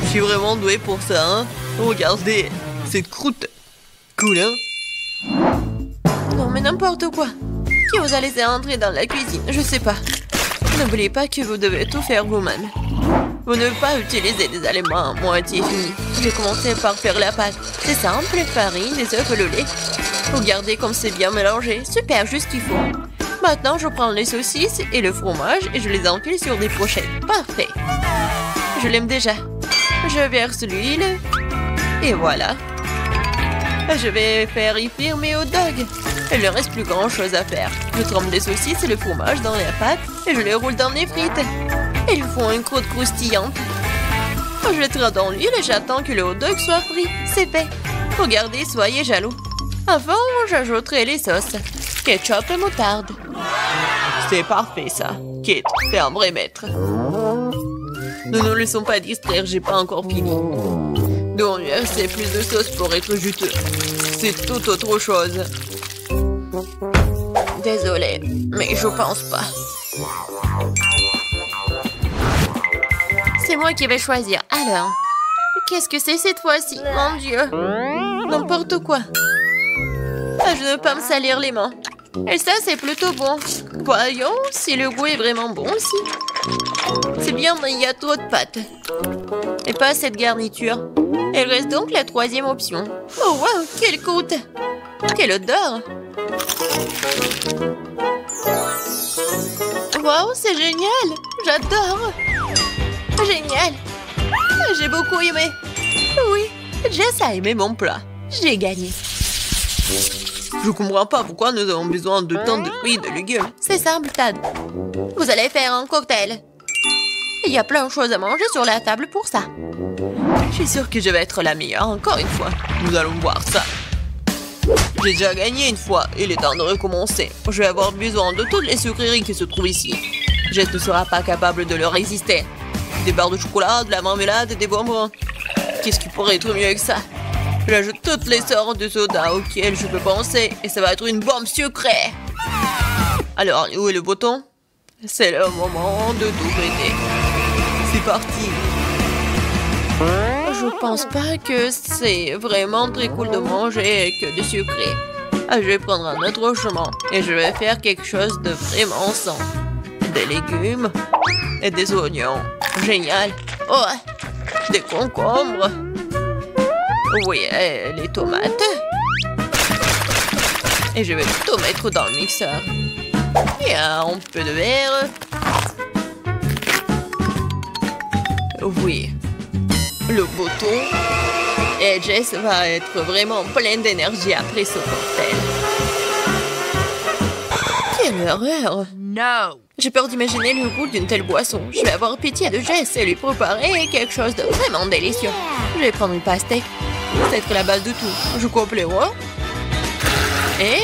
Je suis vraiment douée pour ça, hein? Regardez, cette croûte. Cool, hein? Non, mais n'importe quoi. Qui vous a laissé entrer dans la cuisine? Je sais pas. N'oubliez pas que vous devez tout faire vous-même. Vous ne devez pas utiliser des aliments à moitié finis. J'ai commencé par faire la pâte. C'est simple, farine, des œufs et le lait. Regardez comme c'est bien mélangé. Super, juste ce qu'il faut. Maintenant, je prends les saucisses et le fromage et je les enfile sur des brochettes. Parfait. Je l'aime déjà. Je verse l'huile. Et voilà. Je vais faire y frire mes hot dogs. Il ne reste plus grand chose à faire. Je trempe les saucisses et le fromage dans la pâte et je les roule dans les frites. Ils font une croûte croustillante. Je les traite dans l'huile et j'attends que le hot dog soit frit. C'est fait. Regardez, soyez jaloux. Avant, j'ajouterai les sauces. Ketchup et moutarde. C'est parfait, ça. Kate, t'es un vrai maître. Ne nous laissons pas distraire, j'ai pas encore fini. Donc, c'est plus de sauce pour être juteux. C'est tout autre chose. Désolée, mais je pense pas. C'est moi qui vais choisir. Alors, qu'est-ce que c'est cette fois-ci? Mon Dieu. N'importe quoi. Ah, je ne veux pas me salir les mains. Et ça, c'est plutôt bon. Voyons si le goût est vraiment bon aussi. C'est bien, mais il y a trop de pâtes. Et pas assez de garniture. Il reste donc la troisième option. Oh, wow, quelle croûte! Quelle odeur! Wow, c'est génial! J'adore! Génial! J'ai beaucoup aimé. Oui, Jess a aimé mon plat. J'ai gagné. Je comprends pas pourquoi nous avons besoin de tant de fruits et de légumes. C'est simple, Tad. Vous allez faire un cocktail. Il y a plein de choses à manger sur la table pour ça. Je suis sûre que je vais être la meilleure encore une fois. Nous allons voir ça. J'ai déjà gagné une fois. Il est temps de recommencer. Je vais avoir besoin de toutes les sucreries qui se trouvent ici. Jess ne sera pas capable de leur résister. Des barres de chocolat, de la marmelade, des bonbons. Qu'est-ce qui pourrait être mieux que ça? J'ajoute toutes les sortes de sodas auxquelles je peux penser et ça va être une bombe sucrée. Alors, où est le bouton? C'est le moment de tout péter. C'est parti. Je pense pas que c'est vraiment très cool de manger que du sucré. Je vais prendre un autre chemin et je vais faire quelque chose de vraiment sain. Des légumes et des oignons. Génial. Oh, Des concombres. Oui, et les tomates. Et je vais tout mettre dans le mixeur. Et un peu de verre. Oui. Le bouton. Et Jess va être vraiment pleine d'énergie après ce cocktail. Quelle horreur! no! J'ai peur d'imaginer le goût d'une telle boisson. Je vais avoir pitié de Jess et lui préparer quelque chose de vraiment délicieux. Je vais prendre une pastèque. C'est être la base de tout. Je coupe les rois. Et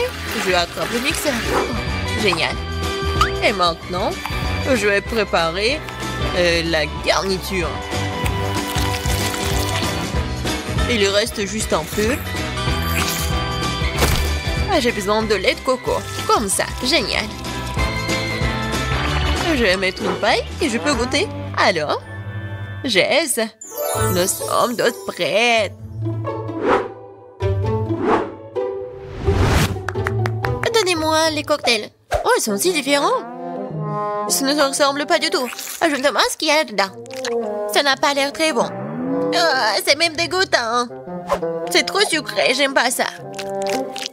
je attrape le mixeur. Génial. Et maintenant, je vais préparer la garniture. Il reste juste un peu. J'ai besoin de lait de coco. Comme ça. Génial. Je vais mettre une paille et je peux goûter. Alors, Jess, nous sommes toutes prêtes. Donnez-moi les cocktails. Oh, ils sont si différents. Ça ne se ressemble pas du tout. Je me demande ce qu'il y a dedans. Ça n'a pas l'air très bon. C'est même dégoûtant. C'est trop sucré, j'aime pas ça.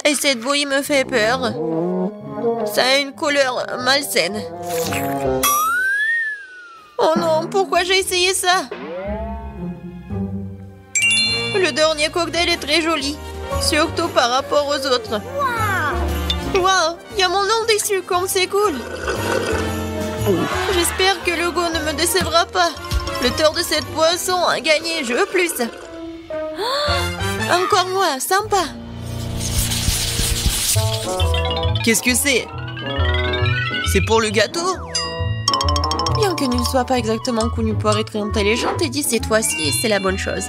Et cette bouillie me fait peur. Ça a une couleur malsaine. Oh non, pourquoi j'ai essayé ça? Le dernier cocktail est très joli. Surtout par rapport aux autres. Wow, il y a mon nom dessus, comme c'est cool. J'espère que le goût ne me décevra pas. Le tort de cette boisson a gagné, je veux plus. Encore moi, sympa. Qu'est-ce que c'est? C'est pour le gâteau? Bien que ne soit pas exactement connu pour être intelligente, et dit cette fois-ci, c'est la bonne chose.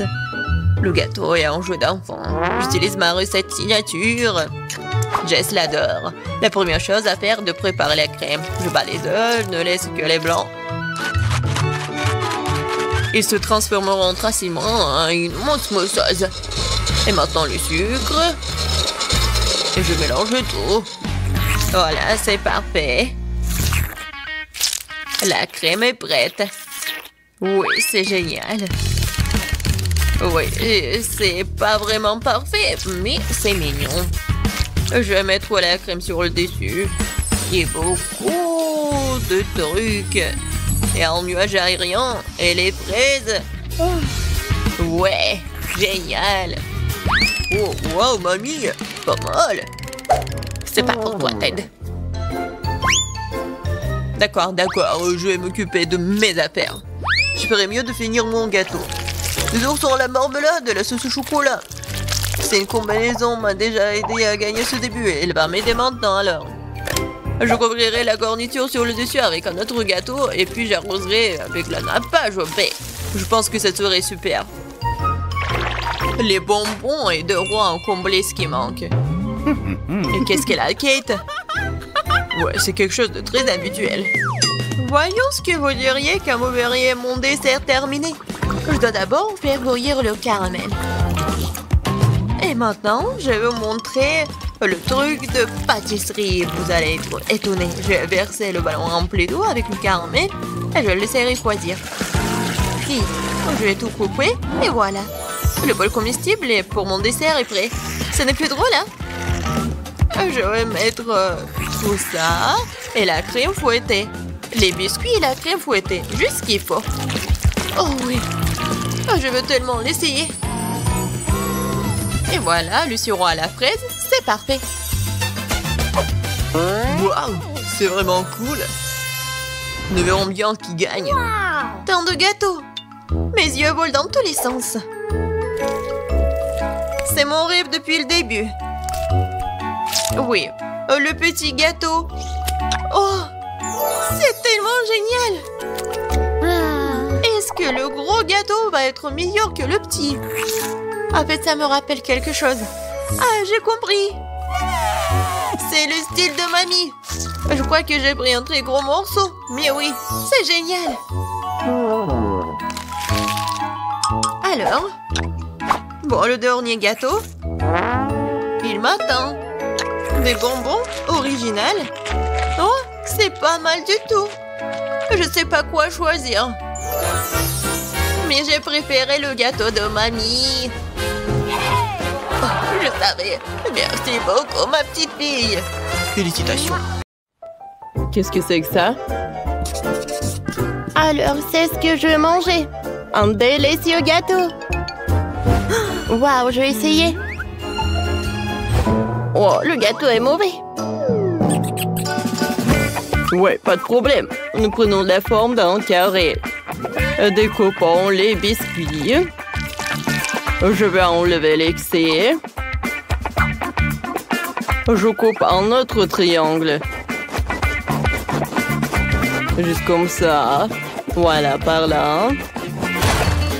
Le gâteau est un jeu d'enfant. J'utilise ma recette signature. Jess l'adore. La première chose à faire est de préparer la crème. Je bats les œufs, ne laisse que les blancs. Ils se transformeront facilement en une mousse mousseuse. Et maintenant le sucre. Et je mélange tout. Voilà, c'est parfait. La crème est prête. Oui, c'est génial. Oui, c'est pas vraiment parfait, mais c'est mignon. Je vais mettre la crème sur le dessus. Et beaucoup de trucs. Et un nuage aérien. Et les fraises. Ouais, génial. Oh, wow, mamie, pas mal. C'est pas pour toi, Ted. D'accord, je vais m'occuper de mes affaires. Je ferais mieux de finir mon gâteau. Les oursons, la marmelade et la sauce au chocolat. C'est une combinaison m'a déjà aidé à gagner ce début et elle va m'aider maintenant alors. Je couvrirai la garniture sur le dessus avec un autre gâteau et puis j'arroserai avec la nappage au baie. Je pense que ça serait super. Les bonbons et de rois ont comblé ce qui manque. Et qu'est-ce qu'elle a, Kate? Ouais, c'est quelque chose de très habituel. Voyons ce que vous diriez quand vous verriez mon dessert terminé. Je dois d'abord faire bouillir le caramel. Et maintenant, je vais vous montrer le truc de pâtisserie. Vous allez être étonnés. Je vais verser le ballon rempli d'eau avec le caramel et je vais le laisser refroidir. Puis, je vais tout couper et voilà. Le bol comestible pour mon dessert est prêt. Ce n'est plus drôle, hein? Je vais mettre tout ça et la crème fouettée. Les biscuits et la crème fouettée. Juste ce qu'il faut. Oh oui. Je veux tellement l'essayer. Et voilà, le sirop à la fraise, c'est parfait. Waouh, c'est vraiment cool. Nous verrons bien qui gagne. Tant de gâteaux. Mes yeux volent dans tous les sens. C'est mon rêve depuis le début. Oui, le petit gâteau. Oh, c'est tellement génial. Est-ce que le gros gâteau va être meilleur que le petit? En fait, ça me rappelle quelque chose. Ah, j'ai compris. C'est le style de mamie. Je crois que j'ai pris un très gros morceau. Mais oui, c'est génial. Alors, bon, le dernier gâteau. Il m'attend. Des bonbons original. Oh, c'est pas mal du tout. Je sais pas quoi choisir. Mais j'ai préféré le gâteau de mamie. Oh, je savais. Merci beaucoup, ma petite fille. Félicitations. Qu'est-ce que c'est que ça? Alors, c'est ce que je veux manger. Un délicieux gâteau. Waouh, je vais essayer. Oh, le gâteau est mauvais. Ouais, pas de problème. Nous prenons la forme d'un carré. Découpons les biscuits. Je vais enlever l'excès. Je coupe un autre triangle. Juste comme ça. Voilà, par là.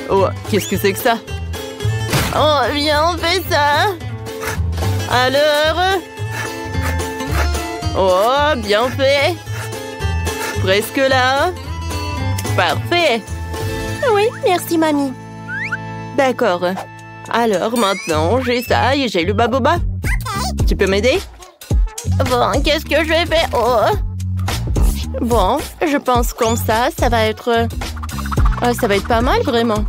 Oh, qu'est-ce que c'est que ça? Oh, viens, on fait ça. Alors? Oh, bien fait. Presque là. Parfait. Oui, merci, mamie. D'accord. Alors, maintenant, j'ai ça et j'ai le baboba. Tu peux m'aider? Bon, qu'est-ce que je vais faire? Oh. Bon, je pense comme ça va être... ça va être pas mal, vraiment.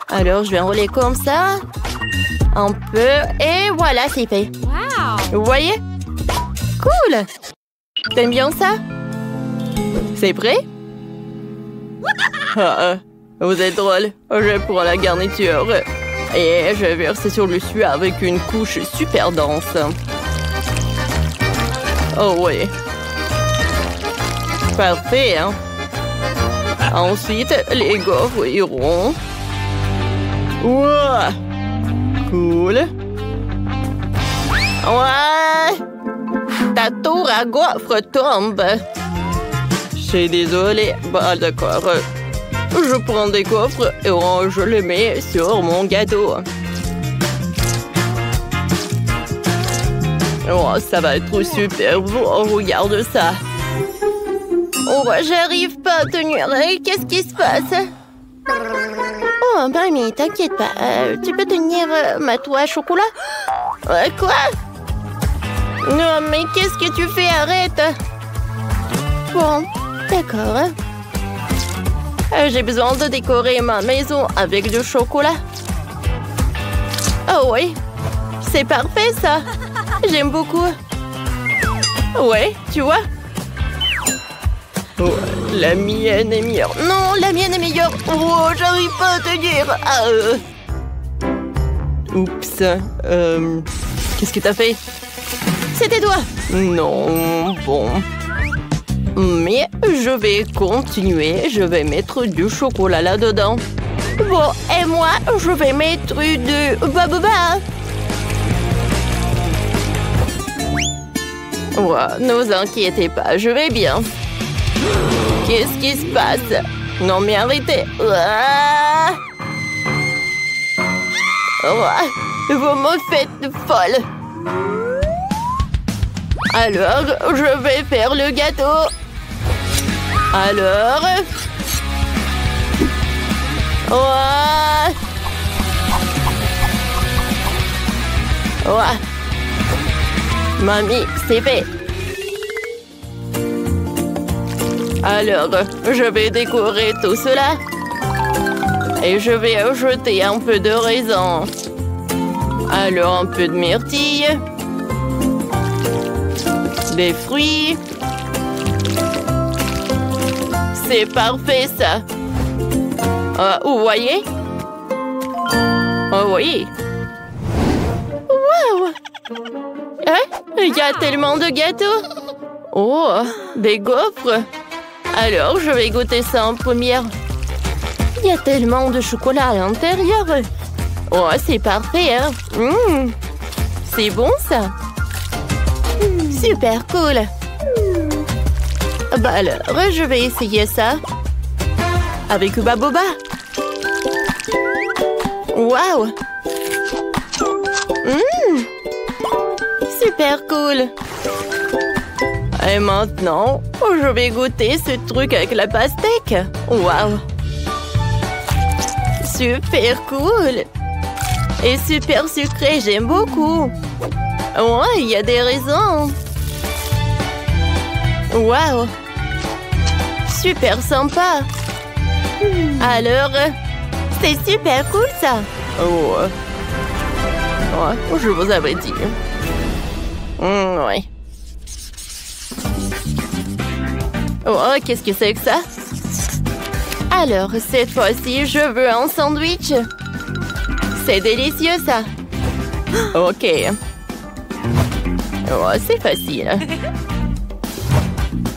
Alors, je vais enrouler comme ça. Un peu. Et voilà, c'est fait. Wow. Vous voyez? Cool! T'aimes bien ça? C'est prêt? Vous êtes drôle. Je prends la garniture. Et je verse sur le dessus avec une couche super dense. Oh oui. Parfait, hein? Ensuite, les gaufres iront. Wow! Cool. Ouais! Ta tour à gaufres tombe. Je suis désolée. Bah, d'accord. Je prends des gaufres et je les mets sur mon gâteau. Oh, ça va être super beau. Regarde ça. Oh, j'arrive pas à tenir. Qu'est-ce qui se passe? Oh, mamie, t'inquiète pas. Tu peux tenir ma toile à chocolat? Quoi? Non, mais qu'est-ce que tu fais? Arrête. Bon, d'accord. J'ai besoin de décorer ma maison avec du chocolat. Oh oui, c'est parfait ça. J'aime beaucoup. Ouais, tu vois? Oh, la mienne est meilleure. Non, la mienne est meilleure. Oh, j'arrive pas à tenir. Oups. Qu'est-ce que t'as fait? C'est tes doigts. Non, bon. Mais je vais continuer. Je vais mettre du chocolat là-dedans. Bon, et moi, je vais mettre du baboba. Oh, ne vous inquiétez pas, je vais bien. Qu'est-ce qui se passe? Non, mais arrêtez. Vous me faites folle. Alors, je vais faire le gâteau. Alors... Ouais. Ouais. Mamie, c'est fait. Alors, je vais décorer tout cela. Et je vais ajouter un peu de raisin. Alors, un peu de myrtille. Des fruits. C'est parfait, ça. Vous voyez? Oh oui. Il y a tellement de gâteaux. Oh, des gaufres. Alors, je vais goûter ça en première. Il y a tellement de chocolat à l'intérieur. Oh, c'est parfait, hein? C'est bon, ça? Super cool. Bah alors, je vais essayer ça. Avec Hubba Bubba. Waouh! Super cool. Et maintenant, je vais goûter ce truc avec la pastèque. Waouh! Super cool. Et super sucré, j'aime beaucoup. Ouais, il y a des raisins. Waouh! Super sympa. Alors, c'est super cool ça. Oh, ouais, je vous avais dit. Ouais. Oh, qu'est-ce que c'est que ça? Alors, cette fois-ci, je veux un sandwich. C'est délicieux, ça. Ok. Oh, c'est facile.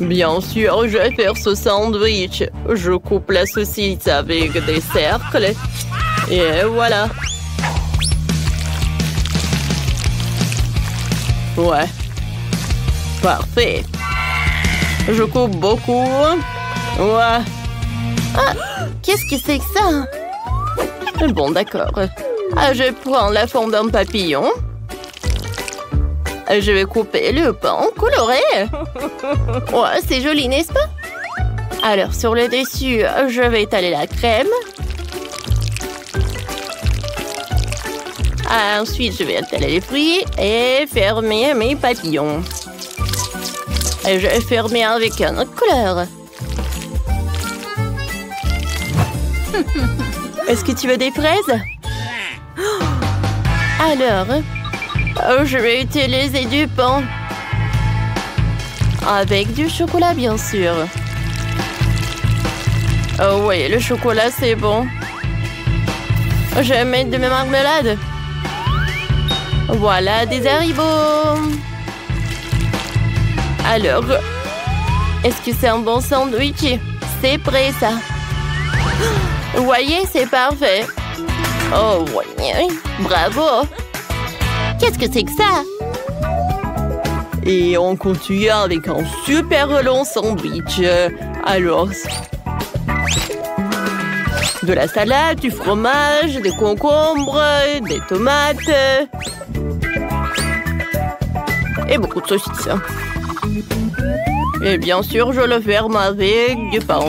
Bien sûr, je vais faire ce sandwich. Je coupe la saucisse avec des cercles. Et voilà. Ouais. Parfait. Je coupe beaucoup. Ouais. Ah, qu'est-ce que c'est que ça? Bon, d'accord. Je prends la forme d'un papillon. Je vais couper le pain coloré. Ouais, c'est joli, n'est-ce pas? Alors, sur le dessus, je vais étaler la crème. Ensuite, je vais étaler les fruits et fermer mes papillons. Et je vais fermer avec une autre couleur. Est-ce que tu veux des fraises? Alors, je vais utiliser du pain. Avec du chocolat, bien sûr. Oh oui, le chocolat, c'est bon. Je vais mettre de ma marmelade. Voilà, des haribots. Alors, est-ce que c'est un bon sandwich? C'est prêt, ça. Vous voyez, c'est parfait. Oh oui, bravo. Qu'est-ce que c'est que ça? Et on continue avec un super long sandwich. Alors, de la salade, du fromage, des concombres, des tomates. Et beaucoup de saucisses. Et bien sûr, je le ferme avec du pain.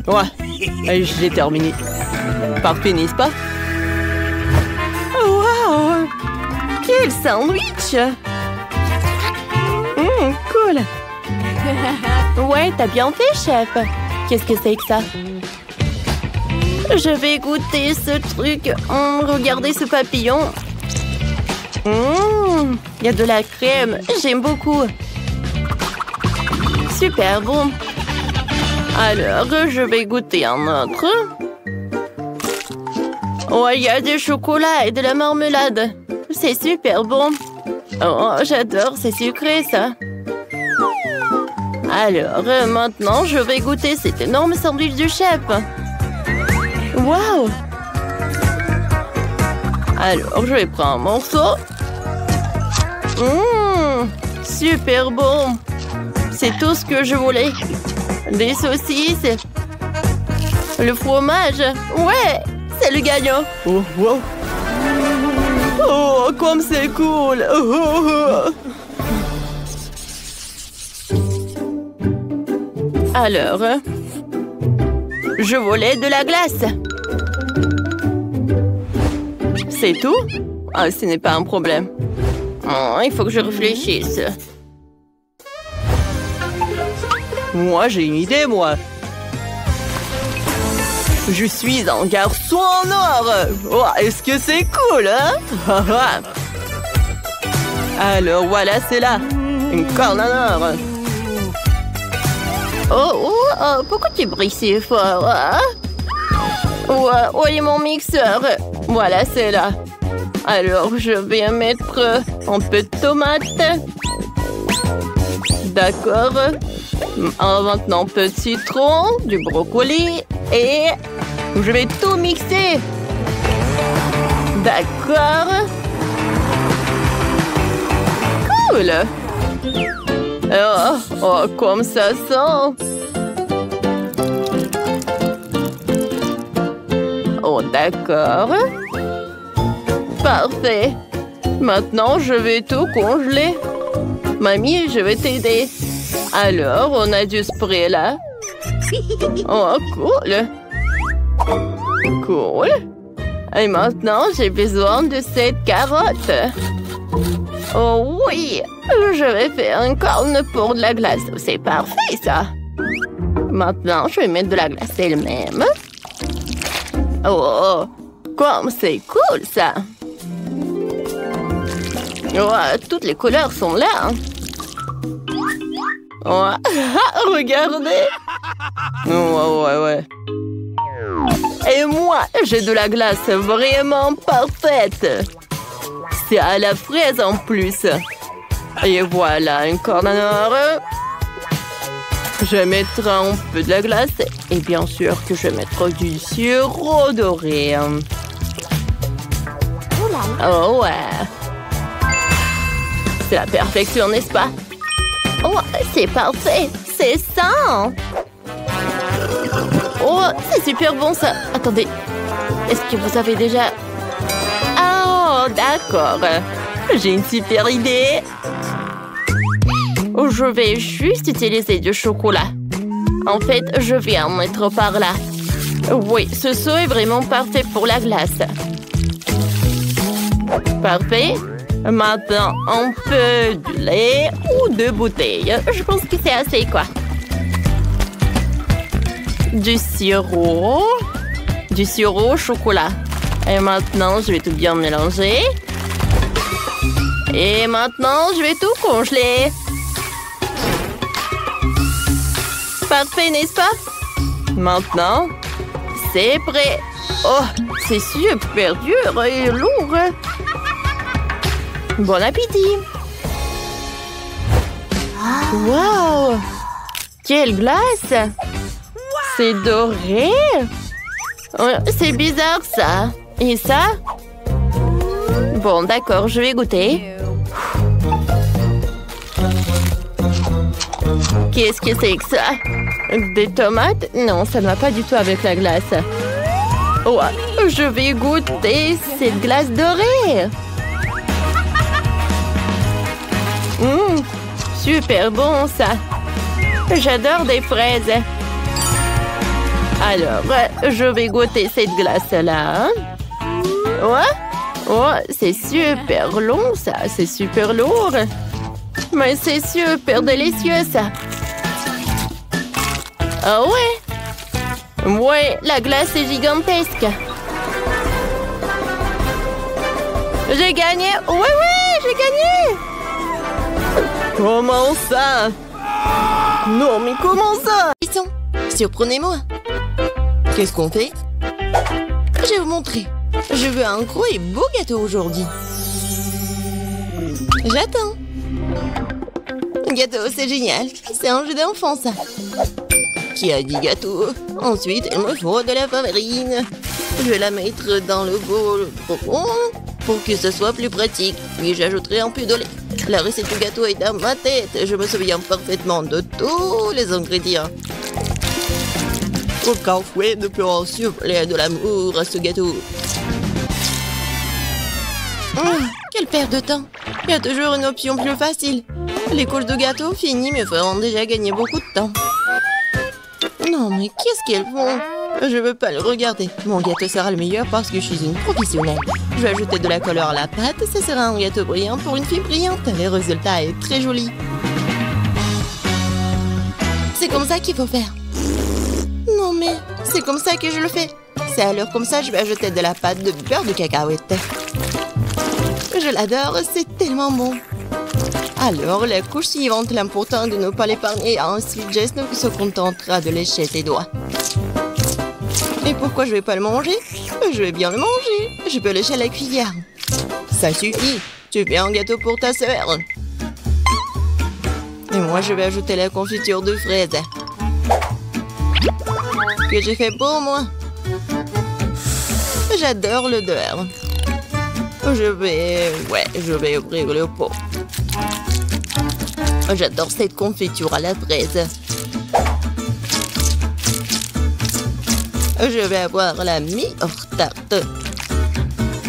Ouais, j'ai terminé. Parfait, n'est-ce pas? Wow! Quel sandwich! Cool! Ouais, t'as bien fait, chef. Qu'est-ce que c'est que ça? Je vais goûter ce truc. Regardez ce papillon. Il y a de la crème. J'aime beaucoup. Super bon. Alors, je vais goûter un autre. Oh, il y a du chocolat et de la marmelade. C'est super bon. Oh, j'adore, c'est sucré, ça. Alors, maintenant, je vais goûter cet énorme sandwich du chef. Waouh! Alors, je vais prendre un morceau. Super bon. C'est tout ce que je voulais. Des saucisses. Le fromage. Ouais, c'est le gagnant. Oh, wow. Oh, comme c'est cool. Alors, je voulais de la glace. C'est tout? Ah, ce n'est pas un problème. Oh, il faut que je réfléchisse. Moi, j'ai une idée, moi. Je suis un garçon en or. Oh, est-ce que c'est cool, hein? Alors, voilà, c'est là. Une corne en or. Oh, pourquoi tu brilles si fort, hein? Où est mon mixeur? Voilà, c'est là. Alors, je vais mettre Un peu de tomate. D'accord. Maintenant, un peu de citron, du brocoli. Et je vais tout mixer. D'accord. Cool. Oh, comme ça sent. Oh, d'accord. Parfait. Maintenant, je vais tout congeler. Mamie, je vais t'aider. Alors, on a du spray là. Oh, cool. Cool. Et maintenant, j'ai besoin de cette carotte. Oh oui, je vais faire une corne pour de la glace. C'est parfait, ça. Maintenant, je vais mettre de la glace elle-même. Oh, comme c'est cool, ça. Oh, toutes les couleurs sont là. Oh, regardez. Ouais. Et moi, j'ai de la glace vraiment parfaite. C'est à la fraise en plus. Et voilà, une corne en or. Je mettrai un peu de la glace. Et bien sûr que je mettrai du sirop doré. Oh ouais. C'est la perfection, n'est-ce pas? Oh, c'est parfait. C'est ça. Oh, c'est super bon ça. Attendez. Est-ce que vous avez déjà... Oh, d'accord. J'ai une super idée. Je vais juste utiliser du chocolat. En fait, je vais en mettre par là. Oui, ce saut est vraiment parfait pour la glace. Parfait. Maintenant, un peu de lait ou 2 bouteilles. Je pense que c'est assez, quoi. Du sirop au chocolat. Et maintenant, je vais tout bien mélanger. Et maintenant, je vais tout congeler. Parfait, n'est-ce pas? Maintenant, c'est prêt. Oh, c'est super dur et lourd. Bon appétit. Wow! Quelle glace! C'est doré! Oh, c'est bizarre, ça. Et ça? Bon, d'accord, je vais goûter. Qu'est-ce que c'est que ça? Des tomates? Non, ça ne va pas du tout avec la glace. Oh, je vais goûter cette glace dorée. Super bon, ça. J'adore des fraises. Alors, je vais goûter cette glace-là. Oh, c'est super long, ça. C'est super lourd. Mais c'est super délicieux, ça. Ah ouais? Ouais, la glace est gigantesque. J'ai gagné. Ouais, j'ai gagné. Comment ça? Non, mais comment ça? Surprenez-moi. Qu'est-ce qu'on fait? Je vais vous montrer. Je veux un gros et beau gâteau aujourd'hui. J'attends. Gâteau, c'est génial. C'est un jeu d'enfant, ça. Qui a dit gâteau? Ensuite, il me faut de la farine. Je vais la mettre dans le bol profond pour que ce soit plus pratique. Puis j'ajouterai un peu de lait. La recette du gâteau est dans ma tête. Je me souviens parfaitement de tous les ingrédients. Aucun fouet ne peut en suppléer de l'amour à ce gâteau. Quelle perte de temps. Il y a toujours une option plus facile. Les couches de gâteau finies me feront déjà gagner beaucoup de temps. Non, mais qu'est-ce qu'elles font? Je veux pas le regarder. Mon gâteau sera le meilleur parce que je suis une professionnelle. Je vais ajouter de la couleur à la pâte. Ce sera un gâteau brillant pour une fille brillante. Le résultat est très joli. C'est comme ça qu'il faut faire. Non, mais c'est comme ça que je le fais. C'est alors comme ça que je vais ajouter de la pâte de beurre de cacahuète. Je l'adore, c'est tellement bon. Alors, la couche suivante, l'important de ne pas l'épargner. Ensuite, Jess se contentera de lécher ses doigts. Et pourquoi je vais pas le manger? Je vais bien le manger. Je peux lécher à la cuillère. Ça suffit. Tu fais un gâteau pour ta sœur. Et moi, je vais ajouter la confiture de fraises. Que j'ai fait pour moi. J'adore l'odeur. Je vais ouvrir le pot. J'adore cette confiture à la fraise. Je vais avoir la meilleure tarte.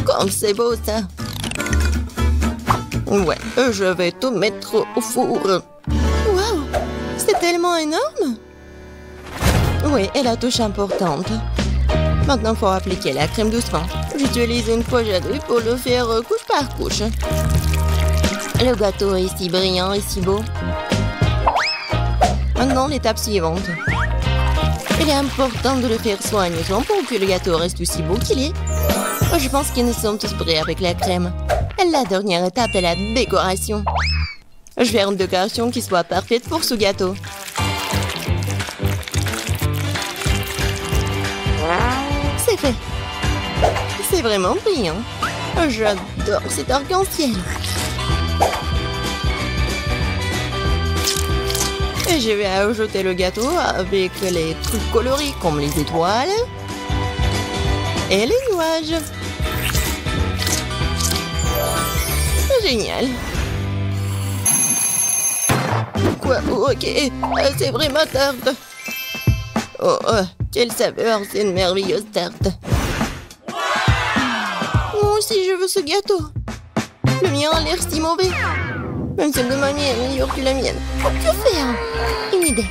Comme c'est beau ça. Ouais, je vais tout mettre au four. Waouh, c'est tellement énorme. Oui, et la touche importante. Maintenant, il faut appliquer la crème doucement. J'utilise une poche à deux pour le faire couche par couche. Le gâteau est si brillant et si beau. Maintenant, l'étape suivante. Il est important de le faire soigneusement pour que le gâteau reste aussi beau qu'il est. Je pense que nous sommes tous prêts avec la crème. La dernière étape est la décoration. Je vais faire une décoration qui soit parfaite pour ce gâteau. C'est fait. C'est vraiment brillant. J'adore cet arc-en-ciel. Et je vais ajouter le gâteau avec les trucs colorés comme les étoiles et les nuages. Génial. Quoi? Ok, c'est vraiment tarte. Oh, quelle saveur, c'est une merveilleuse tarte. Moi aussi, je veux ce gâteau. Le mien a l'air si mauvais. Même celle de mamie est meilleure que la mienne. Que faire? Une idée.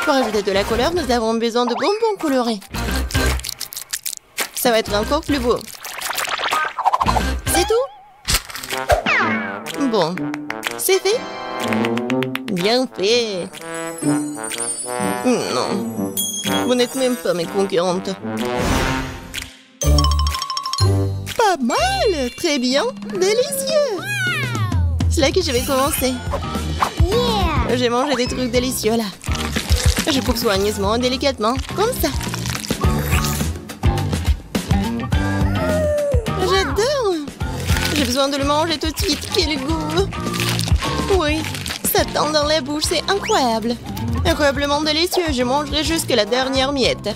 Pour ajouter de la couleur, nous avons besoin de bonbons colorés. Ça va être encore plus beau. C'est tout? Bon, c'est fait? Bien fait. Non, vous n'êtes même pas mes concurrentes. Pas mal, très bien, délicieux. C'est là que je vais commencer. J'ai mangé des trucs délicieux là. Je coupe soigneusement, délicatement, comme ça. J'adore. J'ai besoin de le manger tout de suite. Quel goût! Oui, ça tend dans la bouche, c'est incroyable. Incroyablement délicieux, je mangerai jusqu'à la dernière miette.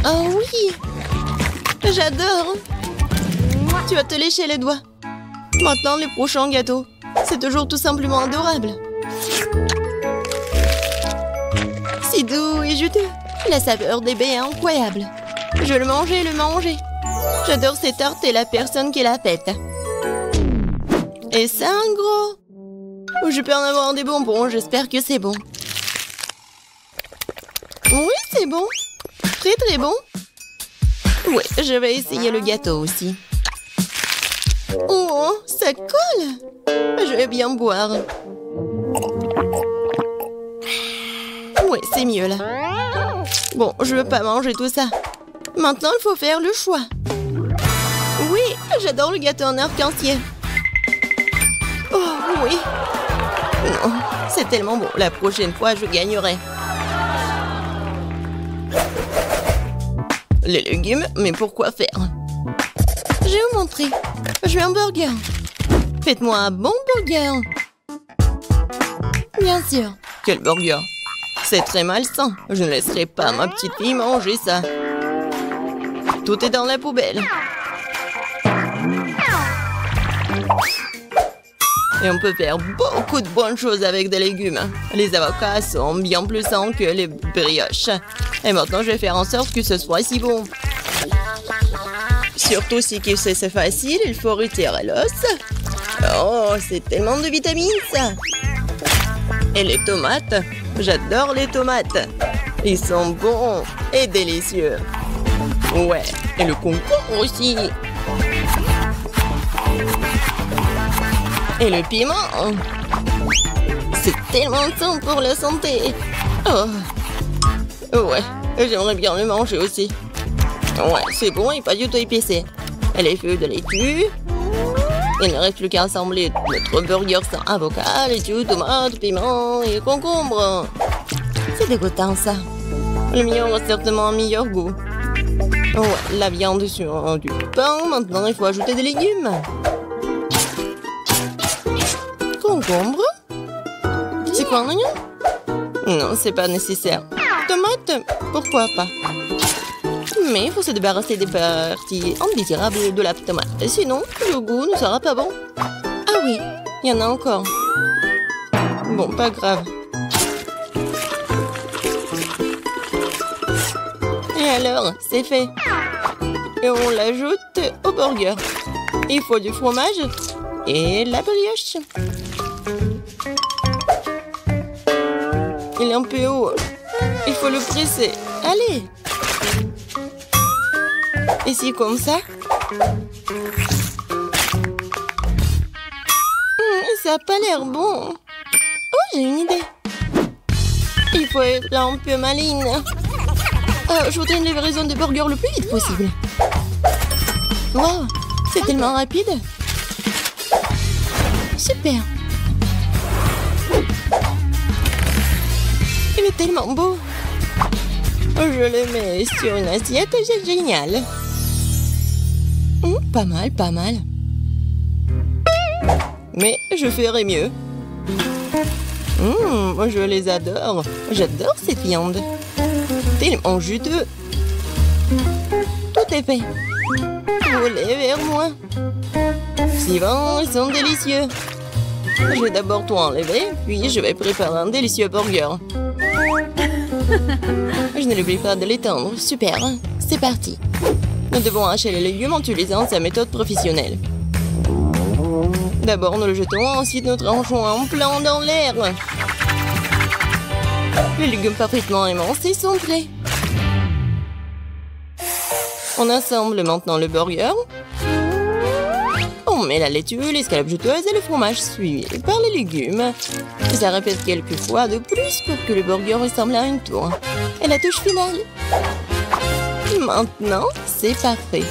Oh oui! J'adore! Tu vas te lécher les doigts. Maintenant, le prochain gâteau. C'est toujours tout simplement adorable. Si doux et juteux. La saveur des baies est incroyable. Je vais le manger. J'adore cette tarte et la personne qui l'a faite. Et c'est un gros. Je peux en avoir des bonbons, j'espère que c'est bon. Oui, c'est bon. Très très bon. Oui, je vais essayer le gâteau aussi. Oh, ça colle. Je vais bien boire. Oui, c'est mieux là. Bon, je veux pas manger tout ça. Maintenant, il faut faire le choix. Oui, j'adore le gâteau en arc-en-ciel. Oh, oui. Non, c'est tellement bon. La prochaine fois, je gagnerai. Les légumes, mais pourquoi faire? Je vais vous montrer. Je veux un burger. Faites-moi un bon burger. Bien sûr. Quel burger? C'est très malsain. Je ne laisserai pas ma petite fille manger ça. Tout est dans la poubelle. Et on peut faire beaucoup de bonnes choses avec des légumes. Les avocats sont bien plus sains que les brioches. Et maintenant, je vais faire en sorte que ce soit si bon. Surtout si c'est facile, il faut retirer l'os. Oh, c'est tellement de vitamines, ça. Et les tomates. J'adore les tomates. Ils sont bons et délicieux. Ouais, et le concombre aussi. Et le piment. C'est tellement sain pour la santé. Oh. Ouais, j'aimerais bien le manger aussi. Ouais, c'est bon et pas du tout épicé. Et les feuilles de laitue. Il ne reste plus qu'à assembler notre burger sans avocat, laitue, tomate, piment et concombre. C'est dégoûtant ça. Le mien aura certainement un meilleur goût. Ouais, la viande sur du pain. Maintenant, il faut ajouter des légumes. Concombre? C'est quoi un oignon? Non, c'est pas nécessaire. Tomate? Pourquoi pas? Mais il faut se débarrasser des parties indésirables de la tomate. Sinon, le goût ne sera pas bon. Ah oui, il y en a encore. Bon, pas grave. Et alors, c'est fait. Et on l'ajoute au burger. Il faut du fromage et la brioche. Il est un peu haut. Il faut le presser. Allez. Et c'est comme ça. Ça n'a pas l'air bon. Oh, j'ai une idée. Il faut être un peu maligne. Je voudrais une livraison de burger le plus vite possible. Wow, c'est tellement rapide. Super. Il est tellement beau. Je le mets sur une assiette, c'est génial. Pas mal, pas mal. Mais je ferai mieux. Je les adore. J'adore cette viande. Tellement juteux. Tout est fait. Voulez vers moi. Suivant, ils sont délicieux. Je vais d'abord tout enlever, puis je vais préparer un délicieux burger. Je ne l'oublie pas de l'étendre. Super. C'est parti. Nous devons hacher les légumes en utilisant sa méthode professionnelle. D'abord, nous le jetons, ensuite nous tranchons un plan dans l'air. Les légumes parfaitement émincés sont prêts. On assemble maintenant le burger. On met la laitue, l'escalope juteuse et le fromage suivi par les légumes. Ça répète quelques fois de plus pour que le burger ressemble à une tour. Et la touche finale. Maintenant, c'est parfait.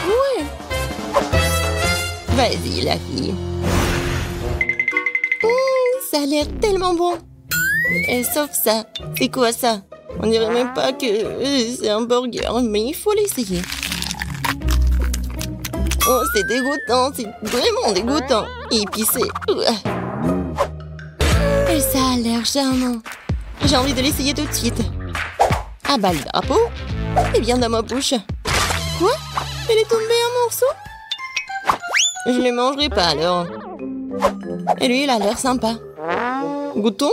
Ouais. Vas-y, la fille. Ça a l'air tellement bon. Et sauf ça. C'est quoi ça? On dirait même pas que c'est un burger, mais il faut l'essayer. Oh, c'est dégoûtant, c'est vraiment dégoûtant. Épicé. Et ça a l'air charmant. J'ai envie de l'essayer tout de suite. Ah bah le drapeau est bien dans ma bouche. Quoi? Elle est tombée en morceaux? Je ne le mangerai pas alors. Et lui, il a l'air sympa. Goûtons?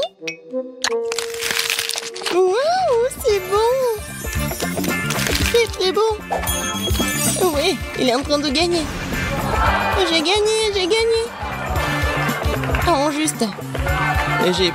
Waouh, c'est bon! C'est très bon! Oui, il est en train de gagner. J'ai gagné, j'ai gagné. Oh, juste. J'ai